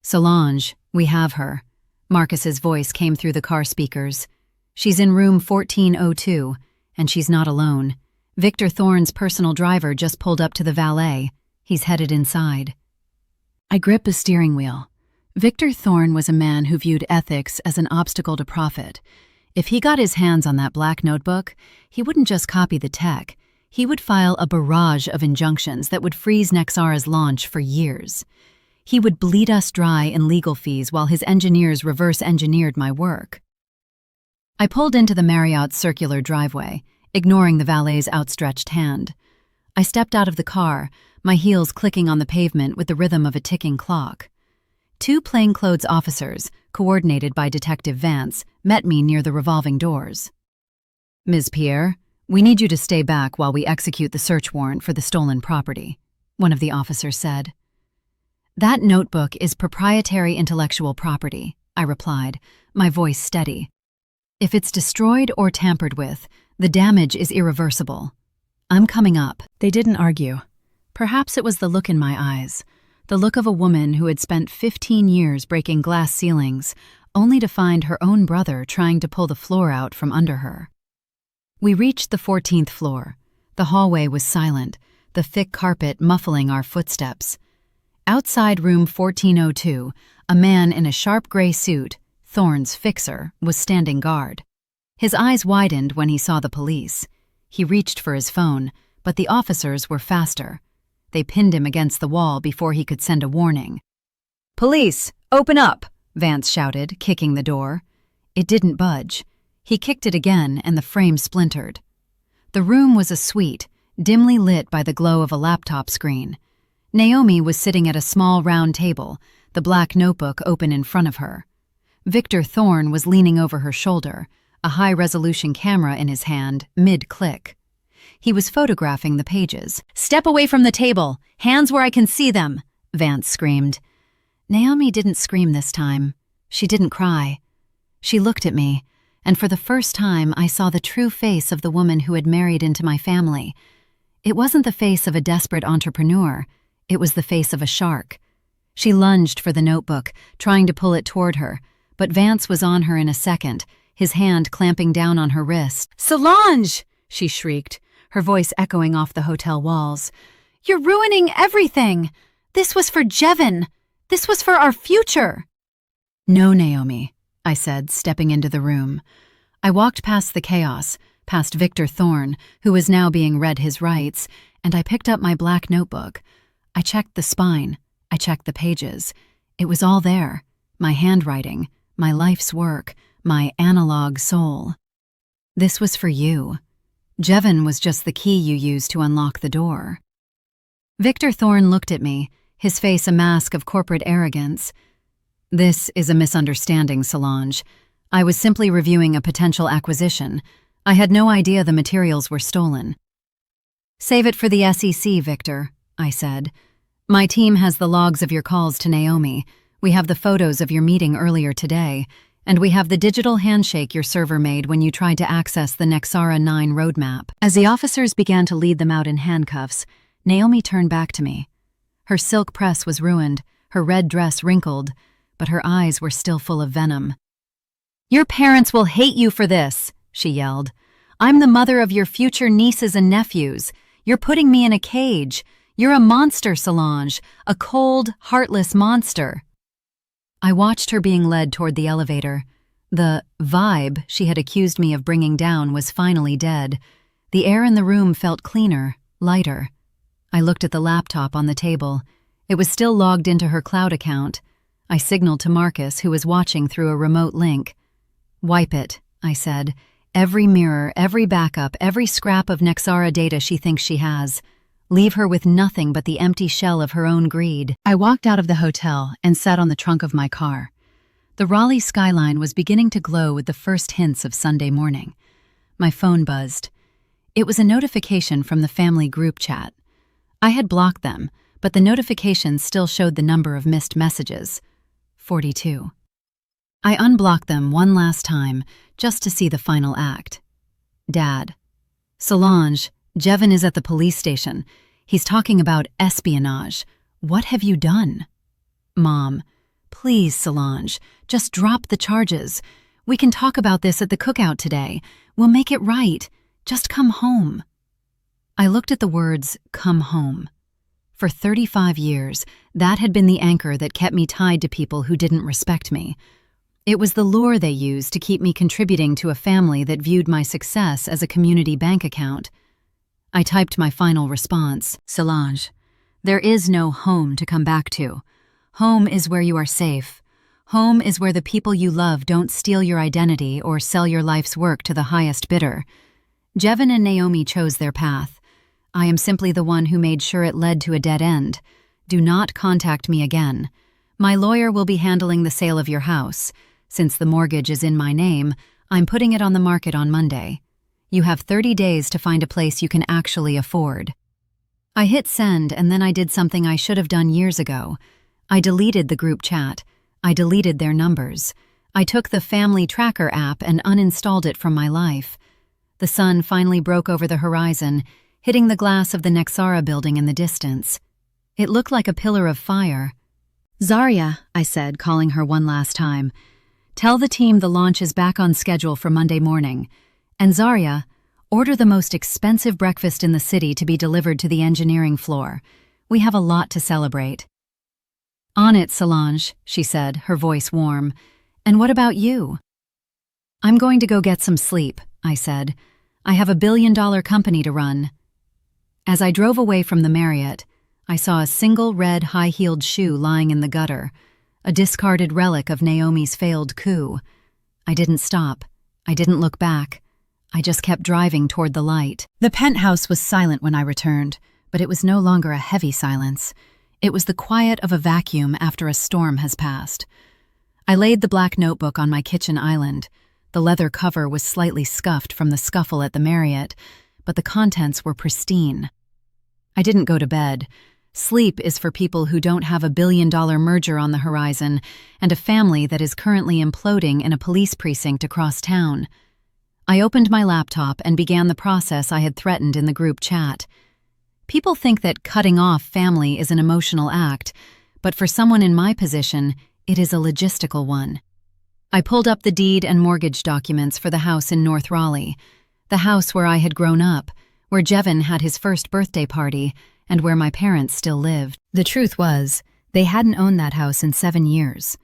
"Solange, we have her." Marcus's voice came through the car speakers. "She's in room 1402, and she's not alone. Victor Thorne's personal driver just pulled up to the valet. He's headed inside." I gripped the steering wheel. Victor Thorne was a man who viewed ethics as an obstacle to profit. If he got his hands on that black notebook, he wouldn't just copy the tech. He would file a barrage of injunctions that would freeze Nexara's launch for years. He would bleed us dry in legal fees while his engineers reverse-engineered my work. I pulled into the Marriott's circular driveway, ignoring the valet's outstretched hand. I stepped out of the car, my heels clicking on the pavement with the rhythm of a ticking clock. Two plainclothes officers, coordinated by Detective Vance, met me near the revolving doors. "Ms. Pierre, we need you to stay back while we execute the search warrant for the stolen property," one of the officers said. "That notebook is proprietary intellectual property," I replied, my voice steady. "If it's destroyed or tampered with, the damage is irreversible. I'm coming up." They didn't argue. Perhaps it was the look in my eyes, the look of a woman who had spent 15 years breaking glass ceilings, only to find her own brother trying to pull the floor out from under her. We reached the 14th floor. The hallway was silent, the thick carpet muffling our footsteps. Outside room 1402, a man in a sharp gray suit, Thorne's fixer, was standing guard. His eyes widened when he saw the police. He reached for his phone, but the officers were faster. They pinned him against the wall before he could send a warning. "Police, open up!" Vance shouted, kicking the door. It didn't budge. He kicked it again, and the frame splintered. The room was a suite, dimly lit by the glow of a laptop screen. Naomi was sitting at a small round table, the black notebook open in front of her. Victor Thorne was leaning over her shoulder, a high-resolution camera in his hand, mid-click. He was photographing the pages. "Step away from the table! Hands where I can see them!" Vance screamed. Naomi didn't scream this time. She didn't cry. She looked at me, and for the first time I saw the true face of the woman who had married into my family. It wasn't the face of a desperate entrepreneur. It was the face of a shark. She lunged for the notebook, trying to pull it toward her, but Vance was on her in a second, his hand clamping down on her wrist. "Solange!" she shrieked, her voice echoing off the hotel walls. "You're ruining everything! This was for Jevon! This was for our future!" "No, Naomi," I said, stepping into the room. I walked past the chaos, past Victor Thorne, who was now being read his rights, and I picked up my black notebook. I checked the spine. I checked the pages. It was all there. My handwriting, my life's work, my analog soul. This was for you. Jevon was just the key you used to unlock the door. Victor Thorne looked at me, his face a mask of corporate arrogance. "This is a misunderstanding, Solange. I was simply reviewing a potential acquisition. I had no idea the materials were stolen." "Save it for the SEC, Victor," I said. "My team has the logs of your calls to Naomi. We have the photos of your meeting earlier today, and we have the digital handshake your server made when you tried to access the Nexara 9 roadmap." As the officers began to lead them out in handcuffs, Naomi turned back to me. Her silk press was ruined, her red dress wrinkled, but her eyes were still full of venom. "Your parents will hate you for this," she yelled. "I'm the mother of your future nieces and nephews. You're putting me in a cage. You're a monster, Solange, a cold, heartless monster." I watched her being led toward the elevator. The vibe she had accused me of bringing down was finally dead. The air in the room felt cleaner, lighter. I looked at the laptop on the table. It was still logged into her cloud account. I signaled to Marcus, who was watching through a remote link. "Wipe it," I said. Every mirror, every backup, every scrap of Nexara data she thinks she has. Leave her with nothing but the empty shell of her own greed. I walked out of the hotel and sat on the trunk of my car. The Raleigh skyline was beginning to glow with the first hints of Sunday morning. My phone buzzed. It was a notification from the family group chat. I had blocked them, but the notification still showed the number of missed messages. 42. I unblocked them one last time, just to see the final act. Dad. Solange, Jevin is at the police station. He's talking about espionage. What have you done? Mom. Please, Solange, just drop the charges. We can talk about this at the cookout today. We'll make it right. Just come home. I looked at the words, come home. For 35 years, that had been the anchor that kept me tied to people who didn't respect me. It was the lure they used to keep me contributing to a family that viewed my success as a community bank account. I typed my final response. Solange, there is no home to come back to. Home is where you are safe. Home is where the people you love don't steal your identity or sell your life's work to the highest bidder. Jevin and Naomi chose their path. I am simply the one who made sure it led to a dead end. Do not contact me again. My lawyer will be handling the sale of your house. Since the mortgage is in my name, I'm putting it on the market on Monday. You have 30 days to find a place you can actually afford. I hit send, and then I did something I should have done years ago. I deleted the group chat. I deleted their numbers. I took the Family Tracker app and uninstalled it from my life. The sun finally broke over the horizon, hitting the glass of the Nexara building in the distance. It looked like a pillar of fire. Zarya, I said, calling her one last time. Tell the team the launch is back on schedule for Monday morning. And Zarya, order the most expensive breakfast in the city to be delivered to the engineering floor. We have a lot to celebrate. On it, Solange, she said, her voice warm. And what about you? I'm going to go get some sleep, I said. I have a billion-dollar company to run. As I drove away from the Marriott, I saw a single red high-heeled shoe lying in the gutter, a discarded relic of Naomi's failed coup. I didn't stop. I didn't look back. I just kept driving toward the light. The penthouse was silent when I returned, but it was no longer a heavy silence. It was the quiet of a vacuum after a storm has passed. I laid the black notebook on my kitchen island. The leather cover was slightly scuffed from the scuffle at the Marriott, but the contents were pristine. I didn't go to bed. Sleep is for people who don't have a billion-dollar merger on the horizon and a family that is currently imploding in a police precinct across town. I opened my laptop and began the process I had threatened in the group chat. People think that cutting off family is an emotional act, but for someone in my position, it is a logistical one. I pulled up the deed and mortgage documents for the house in North Raleigh, the house where I had grown up, where Jevin had his first birthday party, and where my parents still lived. The truth was, they hadn't owned that house in 7 years.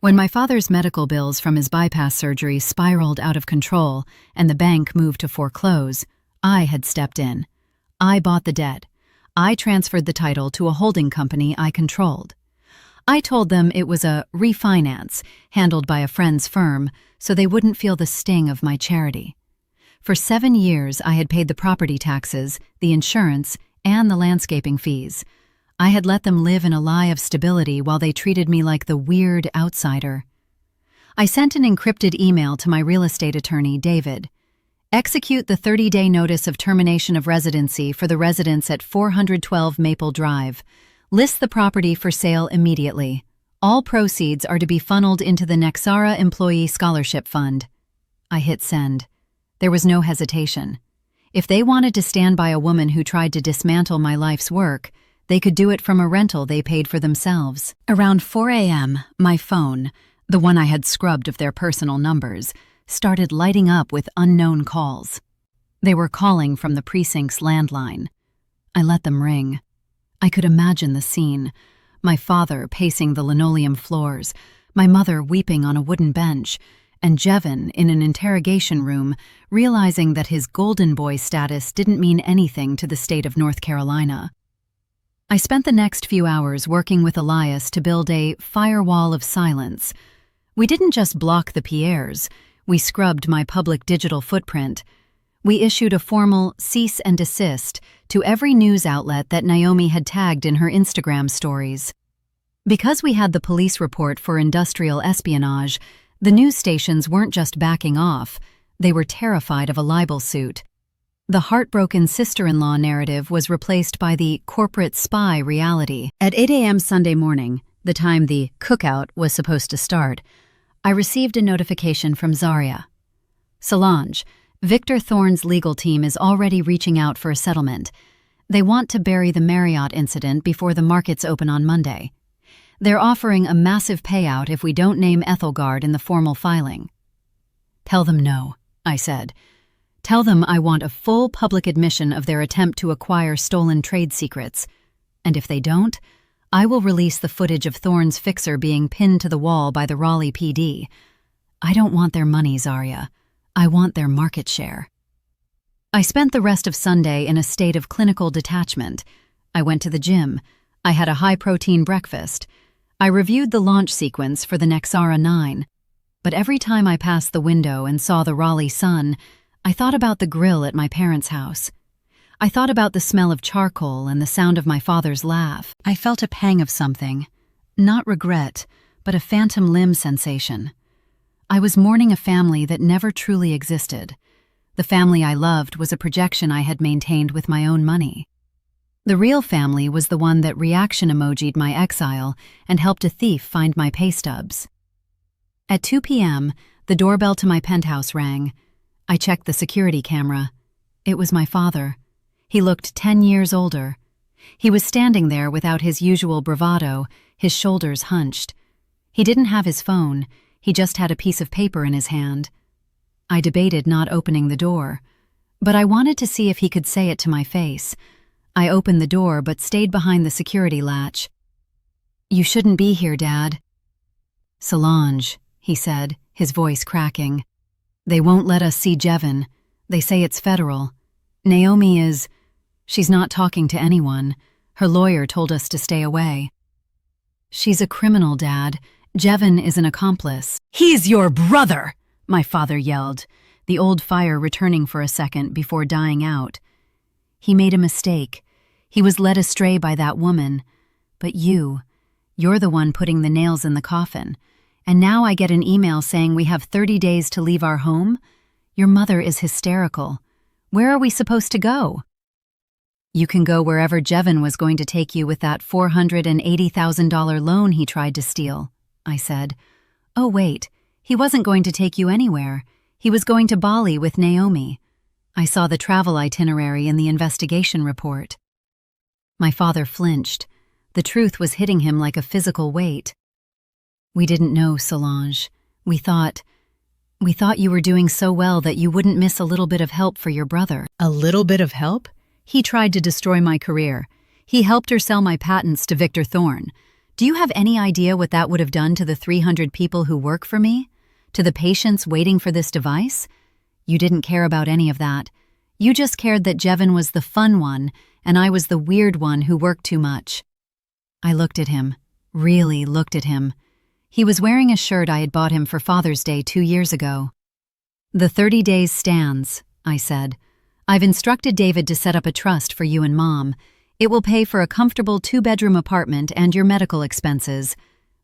When my father's medical bills from his bypass surgery spiraled out of control and the bank moved to foreclose, I had stepped in. I bought the debt. I transferred the title to a holding company I controlled. I told them it was a refinance handled by a friend's firm so they wouldn't feel the sting of my charity. For 7 years, I had paid the property taxes, the insurance, and the landscaping fees. I had let them live in a lie of stability while they treated me like the weird outsider. I sent an encrypted email to my real estate attorney, David. Execute the 30-day notice of termination of residency for the residents at 412 Maple Drive. List the property for sale immediately. All proceeds are to be funneled into the Nexara Employee Scholarship Fund. I hit send. There was no hesitation. If they wanted to stand by a woman who tried to dismantle my life's work, they could do it from a rental they paid for themselves. Around 4 a.m., my phone, the one I had scrubbed of their personal numbers, started lighting up with unknown calls. They were calling from the precinct's landline. I let them ring. I could imagine the scene. My father pacing the linoleum floors, my mother weeping on a wooden bench, and Jevin in an interrogation room realizing that his golden boy status didn't mean anything to the state of North Carolina. I spent the next few hours working with Elias to build a firewall of silence. We didn't just block the Pierres, We scrubbed my public digital footprint. We issued a formal cease and desist to every news outlet that Naomi had tagged in her Instagram stories. Because we had the police report for industrial espionage, the news stations weren't just backing off, they were terrified of a libel suit. The heartbroken sister-in-law narrative was replaced by the corporate spy reality. At 8 a.m. Sunday morning, the time the cookout was supposed to start, I received a notification from Zarya. Solange, Victor Thorne's legal team is already reaching out for a settlement. They want to bury the Marriott incident before the markets open on Monday. They're offering a massive payout if we don't name Ethelgard in the formal filing. Tell them no, I said. Tell them I want a full public admission of their attempt to acquire stolen trade secrets. And if they don't, I will release the footage of Thorne's fixer being pinned to the wall by the Raleigh PD. I don't want their money, Zarya. I want their market share. I spent the rest of Sunday in a state of clinical detachment. I went to the gym. I had a high-protein breakfast. I reviewed the launch sequence for the Nexara 9. But every time I passed the window and saw the Raleigh sun, I thought about the grill at my parents' house. I thought about the smell of charcoal and the sound of my father's laugh. I felt a pang of something. Not regret, but a phantom limb sensation. I was mourning a family that never truly existed. The family I loved was a projection I had maintained with my own money. The real family was the one that reaction emoji'd my exile and helped a thief find my pay stubs. At 2 p.m., the doorbell to my penthouse rang. I checked the security camera. It was my father. He looked 10 years older. He was standing there without his usual bravado, his shoulders hunched. He didn't have his phone. He just had a piece of paper in his hand. I debated not opening the door, but I wanted to see if he could say it to my face. I opened the door but stayed behind the security latch. "You shouldn't be here, Dad." "Solange," he said, his voice cracking. "They won't let us see Jevin. They say it's federal. Naomi is... She's not talking to anyone. Her lawyer told us to stay away." "She's a criminal, Dad. Jevin is an accomplice." "He's your brother!" my father yelled, the old fire returning for a second before dying out. "He made a mistake. He was led astray by that woman. But you're the one putting the nails in the coffin. And now I get an email saying we have 30 days to leave our home? Your mother is hysterical. Where are we supposed to go?" "You can go wherever Jevin was going to take you with that $480,000 loan he tried to steal," I said. "Oh, wait. He wasn't going to take you anywhere. He was going to Bali with Naomi. I saw the travel itinerary in the investigation report." My father flinched. The truth was hitting him like a physical weight. "We didn't know, Solange. We thought you were doing so well that you wouldn't miss a little bit of help for your brother." "A little bit of help? He tried to destroy my career. He helped her sell my patents to Victor Thorne. Do you have any idea what that would have done to the 300 people who work for me? To the patients waiting for this device? You didn't care about any of that. You just cared that Jevin was the fun one, and I was the weird one who worked too much." I looked at him, really looked at him. He was wearing a shirt I had bought him for Father's Day 2 years ago. "The 30 days stands," I said. "I've instructed David to set up a trust for you and Mom. It will pay for a comfortable 2-bedroom apartment and your medical expenses,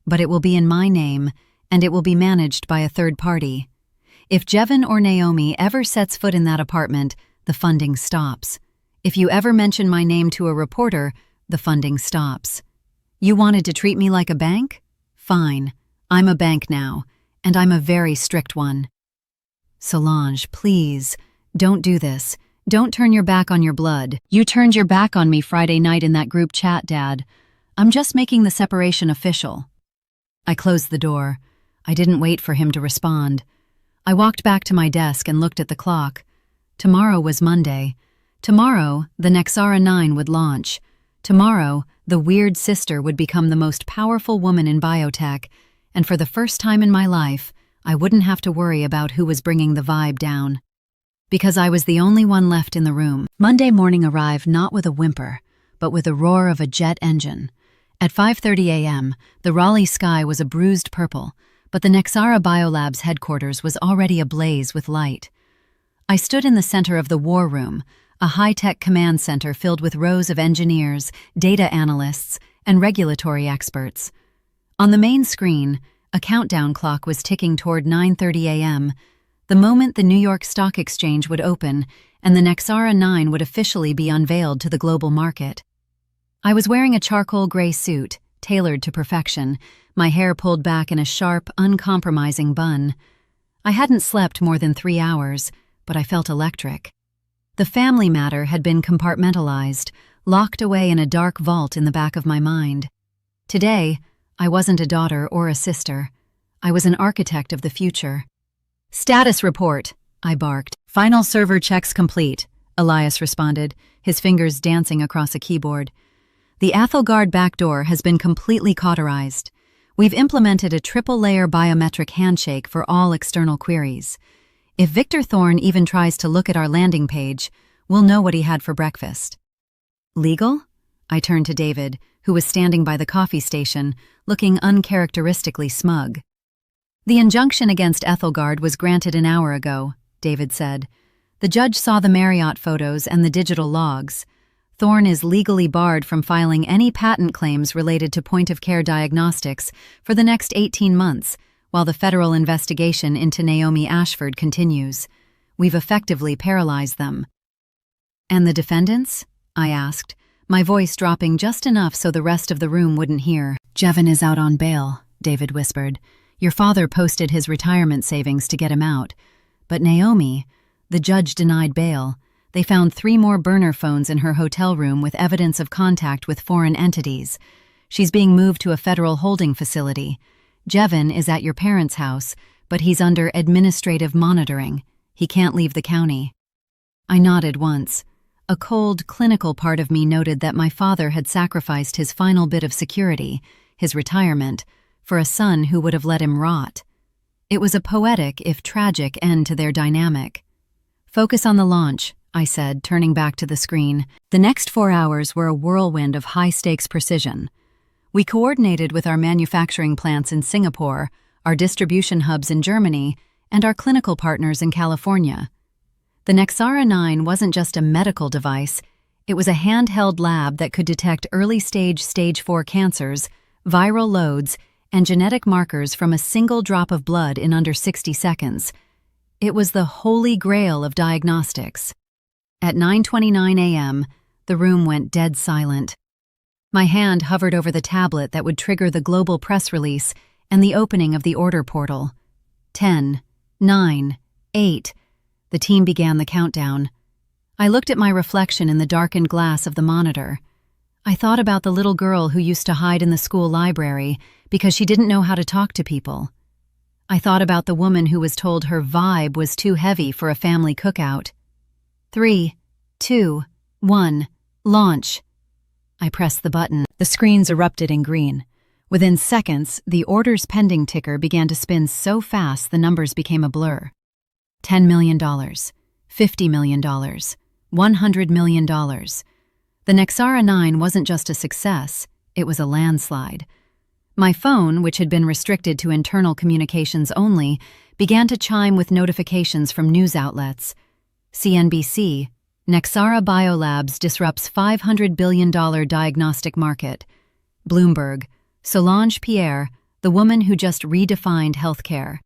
but it will be in my name, and it will be managed by a third party. If Jevin or Naomi ever sets foot in that apartment, the funding stops. If you ever mention my name to a reporter, the funding stops. You wanted to treat me like a bank? Fine. I'm a bank now, and I'm a very strict one." "Solange, please, don't do this. Don't turn your back on your blood. You turned your back on me Friday night in that group chat, Dad. I'm just making the separation official." I closed the door. I didn't wait for him to respond. I walked back to my desk and looked at the clock. Tomorrow was Monday. Tomorrow, the Nexara 9 would launch. Tomorrow, the weird sister would become the most powerful woman in biotech, and for the first time in my life, I wouldn't have to worry about who was bringing the vibe down. Because I was the only one left in the room. Monday morning arrived not with a whimper, but with the roar of a jet engine. At 5:30 a.m., the Raleigh sky was a bruised purple, but the Nexara Biolabs headquarters was already ablaze with light. I stood in the center of the war room, a high-tech command center filled with rows of engineers, data analysts, and regulatory experts. On the main screen, a countdown clock was ticking toward 9:30 a.m., the moment the New York Stock Exchange would open and the Nexara 9 would officially be unveiled to the global market. I was wearing a charcoal gray suit, tailored to perfection, my hair pulled back in a sharp, uncompromising bun. I hadn't slept more than 3 hours, but I felt electric. The family matter had been compartmentalized, locked away in a dark vault in the back of my mind. Today, I wasn't a daughter or a sister. I was an architect of the future. "Status report," I barked. "Final server checks complete," Elias responded, his fingers dancing across a keyboard. "The Athelgard backdoor has been completely cauterized. We've implemented a triple-layer biometric handshake for all external queries. If Victor Thorne even tries to look at our landing page, we'll know what he had for breakfast." "Legal?" I turned to David, who was standing by the coffee station, looking uncharacteristically smug. "The injunction against Ethelgard was granted an hour ago," David said. "The judge saw the Marriott photos and the digital logs. Thorne is legally barred from filing any patent claims related to point-of-care diagnostics for the next 18 months, while the federal investigation into Naomi Ashford continues. We've effectively paralyzed them." "And the defendants?" I asked, my voice dropping just enough so the rest of the room wouldn't hear. "Jevon is out on bail," David whispered. "Your father posted his retirement savings to get him out. But Naomi, the judge denied bail. They found 3 more burner phones in her hotel room with evidence of contact with foreign entities. She's being moved to a federal holding facility. Jevon is at your parents' house, but he's under administrative monitoring. He can't leave the county." I nodded once. A cold, clinical part of me noted that my father had sacrificed his final bit of security, his retirement, for a son who would have let him rot. It was a poetic, if tragic, end to their dynamic. "Focus on the launch," I said, turning back to the screen. The next 4 hours were a whirlwind of high-stakes precision. We coordinated with our manufacturing plants in Singapore, our distribution hubs in Germany, and our clinical partners in California. The Nexara 9 wasn't just a medical device, it was a handheld lab that could detect early-stage stage 4 cancers, viral loads, and genetic markers from a single drop of blood in under 60 seconds. It was the holy grail of diagnostics. At 9:29 a.m., the room went dead silent. My hand hovered over the tablet that would trigger the global press release and the opening of the order portal. 10, 9, 8. The team began the countdown. I looked at my reflection in the darkened glass of the monitor. I thought about the little girl who used to hide in the school library because she didn't know how to talk to people. I thought about the woman who was told her vibe was too heavy for a family cookout. 3, 2, 1, launch. I pressed the button. The screens erupted in green. Within seconds, the orders pending ticker began to spin so fast the numbers became a blur. $10 million, $50 million, $100 million. The Nexara 9 wasn't just a success, it was a landslide. My phone, which had been restricted to internal communications only, began to chime with notifications from news outlets. CNBC, Nexara Biolabs disrupts $500 billion diagnostic market. Bloomberg, Solange Pierre, the woman who just redefined healthcare.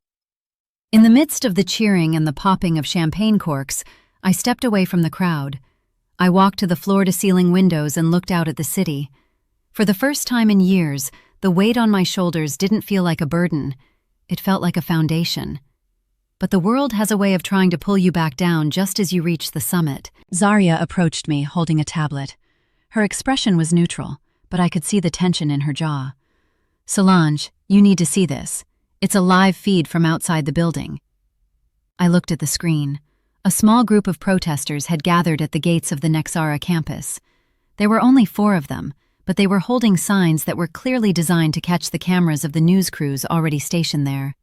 In the midst of the cheering and the popping of champagne corks, I stepped away from the crowd. I walked to the floor-to-ceiling windows and looked out at the city. For the first time in years, the weight on my shoulders didn't feel like a burden. It felt like a foundation. But the world has a way of trying to pull you back down just as you reach the summit. Zarya approached me, holding a tablet. Her expression was neutral, but I could see the tension in her jaw. "Solange, you need to see this. It's a live feed from outside the building." I looked at the screen. A small group of protesters had gathered at the gates of the Nexara campus. There were only 4 of them, but they were holding signs that were clearly designed to catch the cameras of the news crews already stationed there.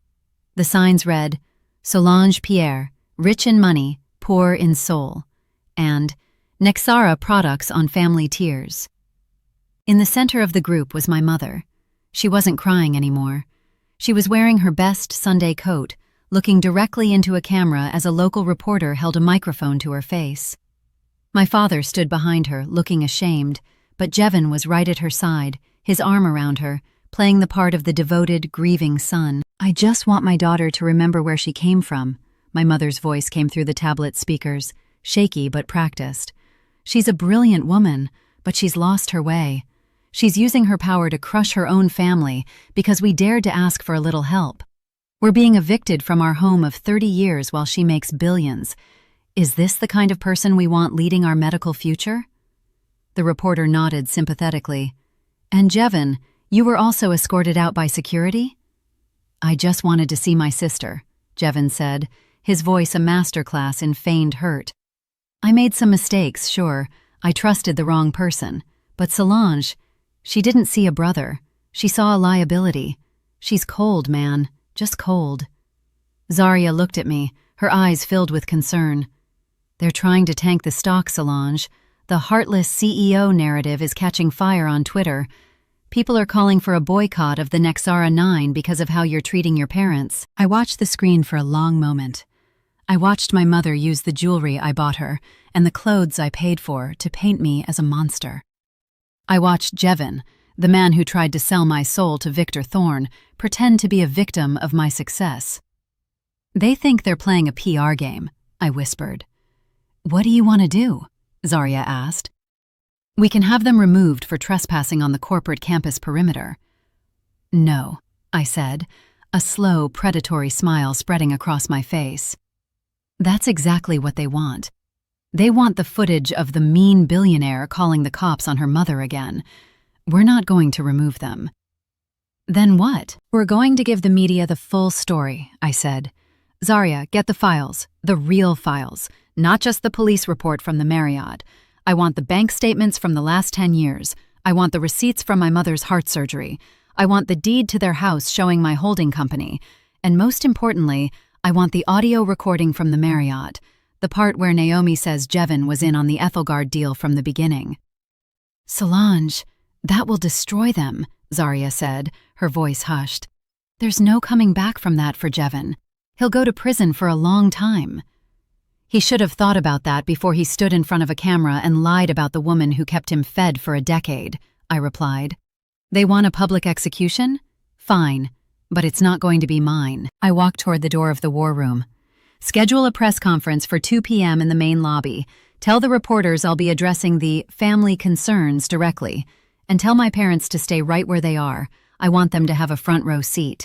The signs read, "Solange Pierre, rich in money, poor in soul," and "Nexara products on family tiers." In the center of the group was my mother. She wasn't crying anymore. She was wearing her best Sunday coat, looking directly into a camera as a local reporter held a microphone to her face. My father stood behind her, looking ashamed, but Jevin was right at her side, his arm around her, playing the part of the devoted, grieving son. "I just want my daughter to remember where she came from," my mother's voice came through the tablet speakers, shaky but practiced. "She's a brilliant woman, but she's lost her way. She's using her power to crush her own family because we dared to ask for a little help. We're being evicted from our home of 30 years while she makes billions. Is this the kind of person we want leading our medical future?" The reporter nodded sympathetically. "And Jevin, you were also escorted out by security?" "I just wanted to see my sister," Jevin said, his voice a masterclass in feigned hurt. "I made some mistakes, sure. I trusted the wrong person. But Solange, she didn't see a brother. She saw a liability. She's cold, man, just cold." Zarya looked at me, her eyes filled with concern. "They're trying to tank the stock, Solange. The heartless CEO narrative is catching fire on Twitter. People are calling for a boycott of the Nexara 9 because of how you're treating your parents." I watched the screen for a long moment. I watched my mother use the jewelry I bought her and the clothes I paid for to paint me as a monster. I watched Jevin, the man who tried to sell my soul to Victor Thorne, pretend to be a victim of my success. "They think they're playing a PR game," I whispered. "What do you want to do?" Zarya asked. "We can have them removed for trespassing on the corporate campus perimeter." "No," I said, a slow, predatory smile spreading across my face. "That's exactly what they want. They want the footage of the mean billionaire calling the cops on her mother again. We're not going to remove them." "Then what?" "We're going to give the media the full story," I said. "Zarya, get the files, the real files, not just the police report from the Marriott. I want the bank statements from the last 10 years. I want the receipts from my mother's heart surgery. I want the deed to their house showing my holding company. And most importantly, I want the audio recording from the Marriott, the part where Naomi says Jevin was in on the Ethelgard deal from the beginning." "Solange, that will destroy them," Zarya said, her voice hushed. "There's no coming back from that for Jevin. He'll go to prison for a long time." "He should have thought about that before he stood in front of a camera and lied about the woman who kept him fed for a decade," I replied. "They want a public execution? Fine. But it's not going to be mine." I walked toward the door of the war room. "Schedule a press conference for 2 p.m. in the main lobby. Tell the reporters I'll be addressing the family concerns directly. And tell my parents to stay right where they are. I want them to have a front row seat."